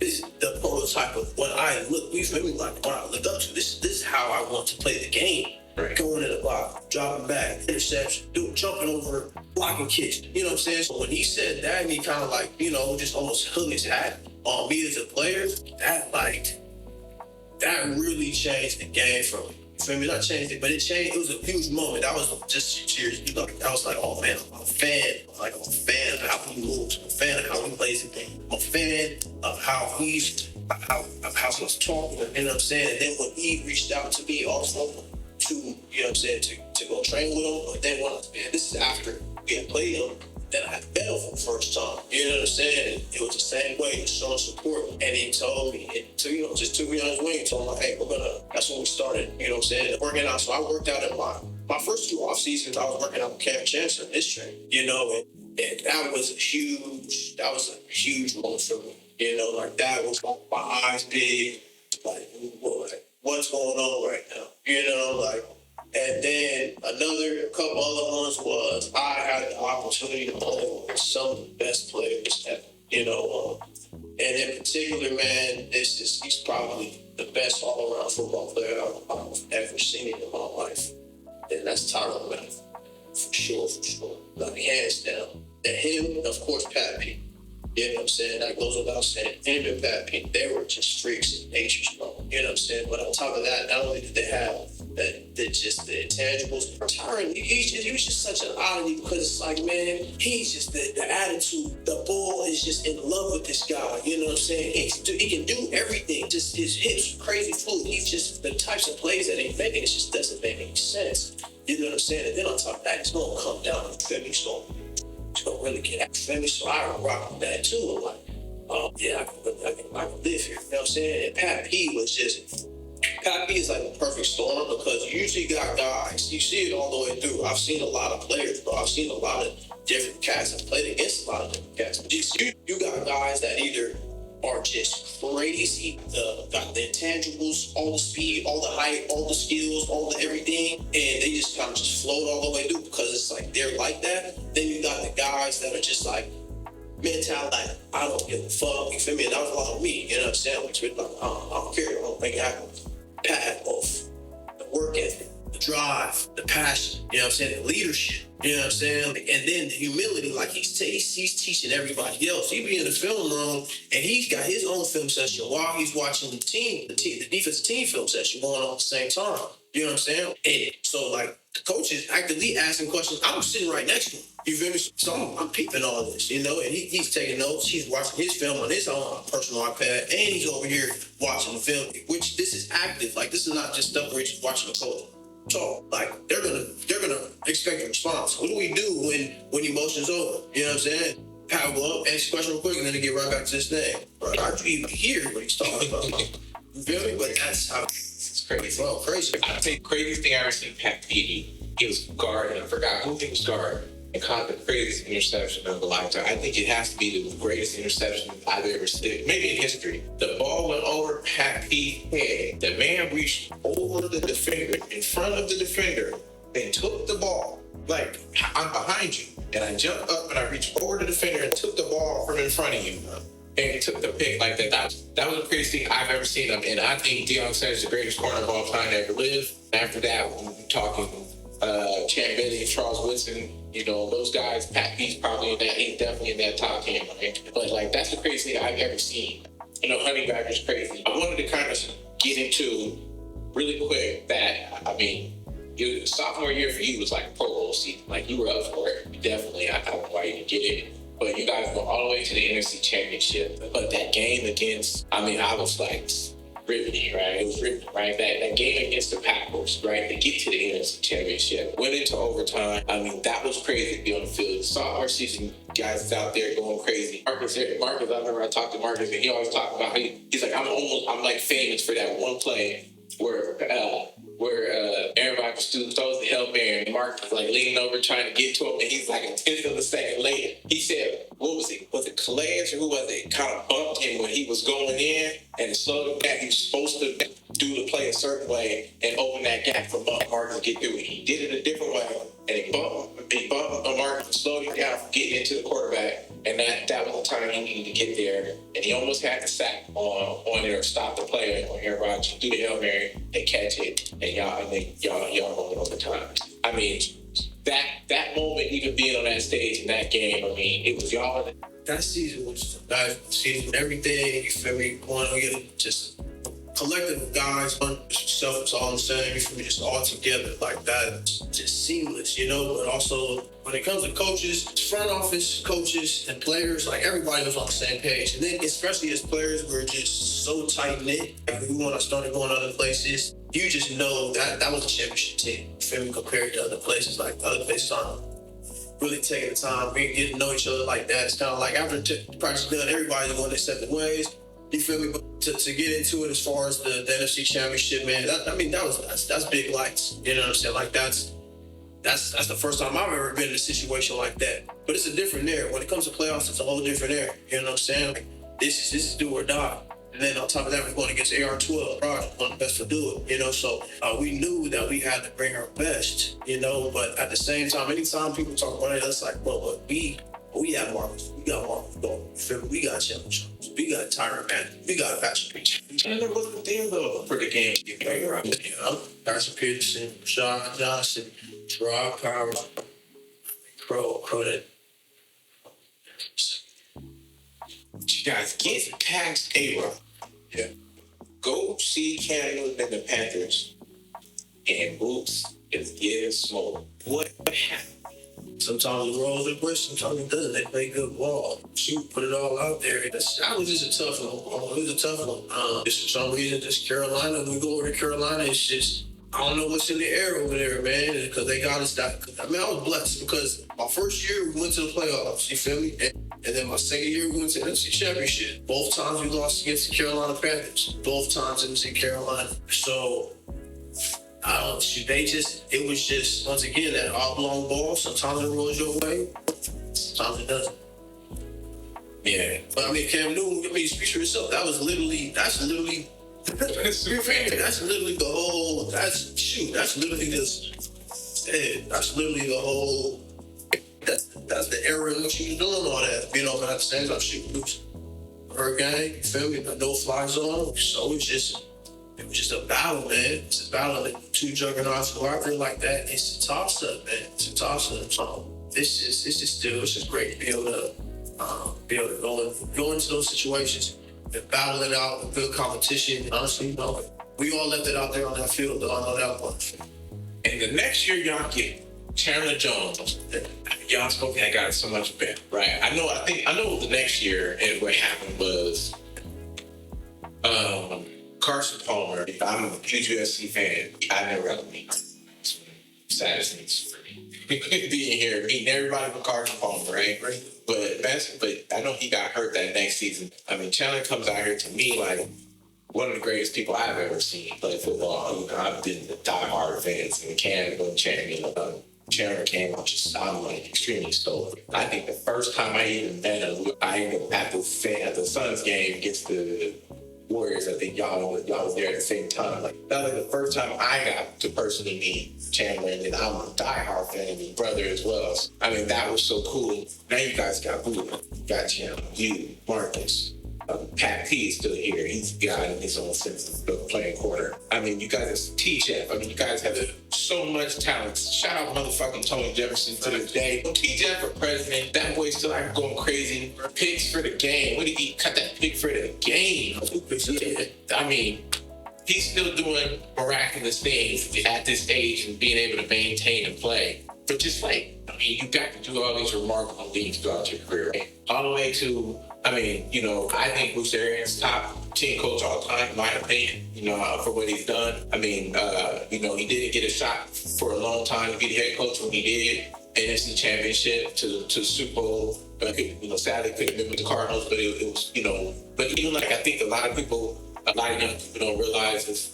is the prototype of what I look. You feel me? Like what I look up to. This is how I want to play the game. Right. Going in the block, dropping back, interception, jumping over, blocking kicks. You know what I'm saying? So when he said that, and he kind of like, just almost hung his hat on me as a player. That really changed the game for me. You feel me? Not changed it, but it changed. It was a huge moment. That was just cheers. I was like, oh man, I'm a fan. I'm a fan of how he moves. I'm a fan of how he plays the game. I'm a fan of how he's talking. You know what I'm saying? And then when he reached out to me also to, to go train with him. But then this is after we had played him. Then I had met him for the first time. You know what I'm saying? It was the same way. He was showing support. And he told me, just took me on his wing and told me, hey, that's when we started, working out. So I worked out in my first 2 off seasons. I was working out with Cam Chancellor in this train, and that was a huge moment for me. That was like my eyes big, like, what's going on right now? And then a couple other ones was I had the opportunity to play with some of the best players ever, and in particular, man, he's probably the best all-around football player I've ever seen in my life. And that's Tyrone Matthew, for sure. Like, hands down. And him, of course, Pat P. You know what I'm saying? That goes without saying. Him and Pat P, they were just freaks in nature, bro. You know what I'm saying? But on top of that, not only did they have the intangibles, Tyron, he was just such an oddity because it's like, man, he's just the attitude. The ball is just in love with this guy. You know what I'm saying? He can do everything. Just his hips, crazy fluid. He's just the types of plays that he's making. It just doesn't make any sense. You know what I'm saying? And then on top of that, it's going to come down. He's going to don't really get out. Feel me? So I rock with that too. I'm like, yeah, I can live here. You know what I'm saying? And Pat P is like a perfect storm because you usually got guys, you see it all the way through. I've seen a lot of players, bro. I've seen a lot of different cats. I've played against a lot of different cats. But you got guys that either are just crazy, got the intangibles, all the speed, all the height, all the skills, all the everything, and they just kind of just float all the way through because it's like they're like that. Then you got the guys that are just like, mentality, like, I don't give a fuck, you feel me? And that was a lot of me, you know what I'm saying? Like, I don't care, I don't think I can pat off the work ethic, the drive, the passion, you know what I'm saying? The leadership, you know what I'm saying? And then the humility, like he's teaching everybody else. He be in the film room and he's got his own film session while he's watching the defensive team film session going on at the same time. You know what I'm saying? And so like the coach is actively asking questions. I'm sitting right next to him. You feel me? So I'm peeping all this, you know, and he's taking notes. He's watching his film on his own personal iPad, and he's over here watching the film, which this is active. Like, this is not just stuff where he's just watching the coach talk. Like, they're gonna expect a response. What do we do when emotion's over? You know what I'm saying? Power go up, answer the question real quick, and then they get right back to this thing. Right? I do even hear what he's talking about. You feel me? But that's how It's crazy. well, crazy. I think the craziest thing I ever seen Pat P. He was guard, and I forgot who he was guard, and caught the craziest interception of a lifetime. I think it has to be the greatest interception I've ever seen, maybe in history. The ball went over Pat P's head. The man reached over the defender, in front of the defender, and took the ball. Like, I'm behind you. And I jumped up and I reached over the defender and took the ball from in front of you. And he took the pick like that. That was the craziest thing I've ever seen him. And I think Deone is the greatest corner of all time to ever live. After that, when we're talking Champ Bailey and Charles Woodson, you know, those guys, Pat P's probably in that, he's definitely in that top 10, right? But like, that's the craziest thing I've ever seen. You know, Honey Badger's crazy. I wanted to kind of get into really quick that, I mean, your sophomore year for you was like Pro Bowl season. Like, you were up for it. Definitely. I don't know why you didn't get it. But you guys went all the way to the NFC Championship. But that game against, I mean, I was like riveting, right? It was riveting, right? That game against the Packers, right? To get to the NFC Championship. Went into overtime. I mean, that was crazy to be on the field. The sophomore season, guys out there going crazy. Marcus, I remember I talked to Marcus, and he always talked about how he's like, I'm like famous for that one play where Aaron Rodgers throws the Hail Mary, and Mark was like leaning over trying to get to him, and he's like a tenth of a second later. He said, what was it? Was it Calais or who was it? Kind of bumped him when he was going in, and it slowed him back. He was supposed to do the play a certain way and open that gap for Marcus to get through it. He did it a different way, and he bumped Marcus and slowed him down from getting into the quarterback. And that was the time he needed to get there. And he almost had the sack on it or stop the play on Aaron Rodgers, do the Hail Mary, and catch it. And y'all going overtime. I mean, that moment, even being on that stage in that game, I mean, it was y'all. That season was a nice season. Everything, you feel me? Going on, just collective of guys, stuff was all the same. You feel me? Just all together like that, just seamless, you know. But also, when it comes to coaches, front office coaches and players, like everybody was on the same page. And then, especially as players, we're just so tight knit. Like, we want to start going other places. You just know that was a championship team. You feel me? Compared to other places, like other places aren't really taking the time, we get to know each other like that. It's kind of like after the practice done, everybody's going their separate ways. You feel me? But to get into it as far as the NFC Championship, man, that's big lights. You know what I'm saying? Like that's the first time I've ever been in a situation like that. But it's a different era. When it comes to playoffs, it's a whole different era. You know what I'm saying? Like, this is do or die. And then on top of that, we're going against AR-12, one of the best to do it, you know? So we knew that we had to bring our best, you know? But at the same time, anytime people talk about it, it's like, well, we have Marcus. We got Marcus going. You feel me? We got Challenge. We got Tyron Man. We got Patrick. Chandler wasn't there though for the game. You know, Patrick Peterson, Rashad Johnson, Gerard Powers, Crow that. You guys get past A-Rock. Yeah. Go see Canada and the Panthers. And Boots is getting slow. What happened? Sometimes it rolls in push, sometimes it doesn't. They play good ball. Shoot, put it all out there. That was just a tough one. It was a tough one. Just for some reason, just Carolina, when we go over to Carolina, it's just, I don't know what's in the air over there, man, because they got us that. I mean, I was blessed because my first year we went to the playoffs, you feel me? And then my second year we went to the NFC Championship. Both times we lost against the Carolina Panthers. Both times it was in Carolina. So, it was just, once again, that oblong ball. Sometimes it rolls your way, sometimes it doesn't. Yeah. But I mean, Cam Newton, speak for yourself. That's literally the whole, that's literally the whole, that's the era in which you doing all that. But at the same time, shooting loose. Hurricane, you feel me? No fly zone. So it was just a battle, man. It's a battle. Like two juggernauts go out there like that. It's a toss-up, man. It's a toss-up. So it's just great to be able to go into those situations and battle it out with good competition. Honestly, we all left it out there on that field. I know that much. And the next year, y'all get Chandler Jones. Y'all spoke that guy so much better, right? I know the next year, and what happened was Carson Palmer. I'm a huge USC fan. I never got to meet him. Saddest things for me. Being here, meeting everybody from Carson Palmer, right? But I know he got hurt that next season. I mean, Chandler comes out here to me like one of the greatest people I've ever seen play football. I've been the diehard fans and Canada champion. Chandler came out I'm like extremely stoked. I think the first time I even met him, I ended up at the Suns game against the Warriors. I think y'all was there at the same time. Like that was like the first time I got to personally meet Chandler, and then I'm a diehard fan of his brother as well. So, I mean, that was so cool. Now you guys got who? Got Chandler, you, Marcus. Pat P is still here. He's got in his own sense of playing quarter. I mean, you guys are T-Jeff. I mean, you guys have so much talent. Shout out motherfucking Tony Jefferson to this day. T-Jeff for president. That boy's still like going crazy. Picks for the game. When did he cut that pick for the game? I mean, he's still doing miraculous things at this age and being able to maintain and play. But just like, I mean, you got to do all these remarkable things throughout your career. Right? All the way to, I mean, I think Bruce Arians top 10 coach all time, in my opinion, for what he's done. I mean, he didn't get a shot for a long time to be the head coach when he did. NFC Championship to Super Bowl. Sadly couldn't be with the Cardinals, but it was, but even like I think a lot of young people don't realize is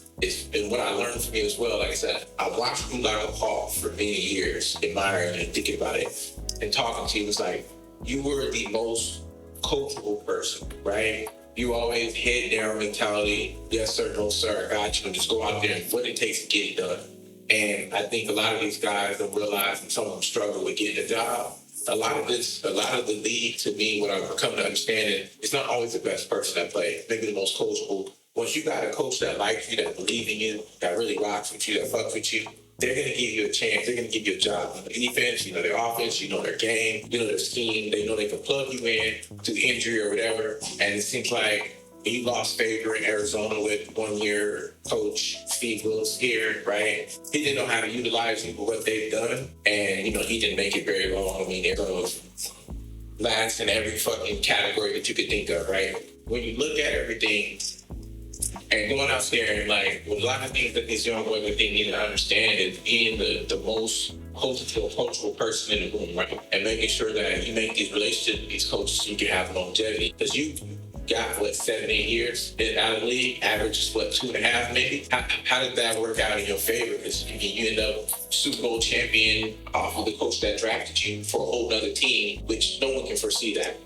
and what I learned from you as well. Like I said, I watched you like a hawk for many years, admiring and thinking about it, and talking to you. It was like you were the most coachable person, right? You always head down mentality. Yes, sir, no, sir. I got you. And just go out there and what it takes to get it done. And I think a lot of these guys don't realize, and some of them struggle with getting a job. A lot of the league, to me, what I've come to understand is it's not always the best person that plays. Maybe the most coachable. Once you got a coach that likes you, that believes in you, that really rocks with you, that fucks with you, they're going to give you a chance. They're going to give you a job. Defense, their offense, their game, their scheme. They know they can plug you in to the injury or whatever. And it seems like you lost favor in Arizona with 1 year coach Steve Willis here, right? He didn't know how to utilize you for what they've done. And, he didn't make it very long. I mean, Arizona was last in every fucking category that you could think of, right? When you look at everything and going out there and like, a lot of things that these young boys they need to understand is being the most coachable person in the room, right? And making sure that you make these relationships with these coaches so you can have longevity. Because you got 7-8 years out of the league, average is 2.5 maybe. How did that work out in your favor? Because you end up Super Bowl champion off of the coach that drafted you for a whole other team, which no one can foresee that.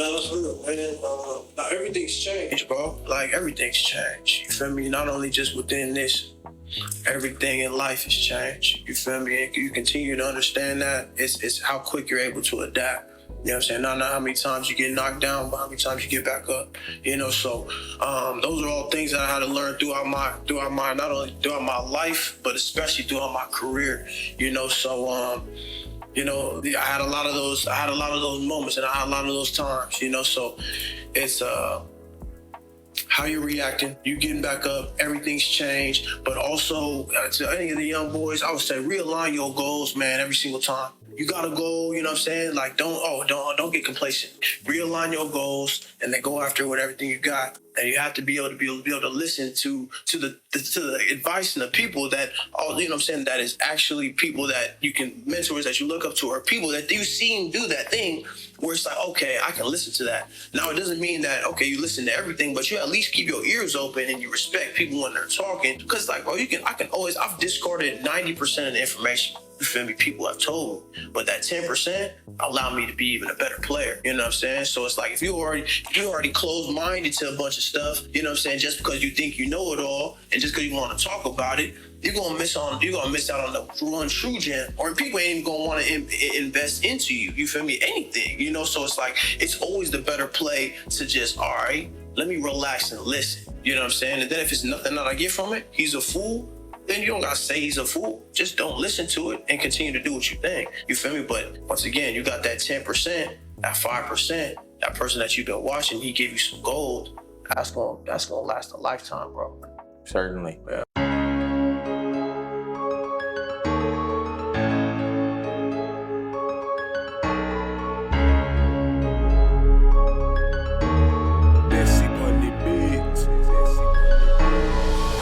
No, that's real, man. Now everything's changed, bro. Like everything's changed. You feel me? Not only just within this, everything in life has changed. You feel me? And you continue to understand that. It's how quick you're able to adapt. You know what I'm saying? Not how many times you get knocked down, but how many times you get back up. So those are all things that I had to learn throughout my not only throughout my life, but especially throughout my career. I had a lot of those moments and I had a lot of those times, so it's how you're reacting, you getting back up, everything's changed. But also to any of the young boys, I would say realign your goals, man, every single time. You got a goal, you know what I'm saying? Like don't get complacent. Realign your goals and then go after it with everything you got. And you have to be able to listen to the advice and the people that all, you know what I'm saying, that is actually people that you can, mentors that you look up to, or people that you see do that thing where it's like, okay, I can listen to that. Now, it doesn't mean that, okay, you listen to everything, but you at least keep your ears open and you respect people when they're talking. Because, like, bro, I've discarded 90% of the information, you feel me, people have told me. But that 10% allowed me to be even a better player. You know what I'm saying? So it's like, if you already closed-minded to a bunch of stuff, you know what I'm saying, just because you think you know it all, and just because you want to talk about it, you're gonna miss out on the one true gem, or people ain't even gonna want to invest into you. You feel me? Anything, you know. So it's like, it's always the better play to just, all right, let me relax and listen. You know what I'm saying? And then if it's nothing that I get from it, he's a fool. Then you don't gotta say he's a fool. Just don't listen to it and continue to do what you think. You feel me? But once again, you got that 10%, that 5%, that person that you've been watching, he gave you some gold. That's gonna last a lifetime, bro. Certainly. Yeah.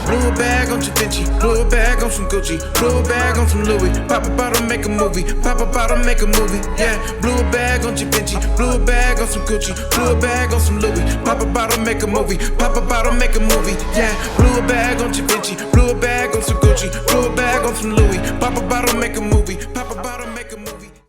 Blew a bag on Da Vinci, blew a bag on some Gucci, blew a bag on some Louis. Pop a bottle, make a movie. Pop a bottle, make a movie. Yeah, blew a bag on Da Vinci, blew a bag on some Gucci, blew a bag on some Louis. Pop a bottle, make a movie. Pop a bottle, make a movie. Yeah, blew a bag on Da Vinci, blew a bag on some Gucci, blew a bag on some Louis. Pop a bottle, make a movie.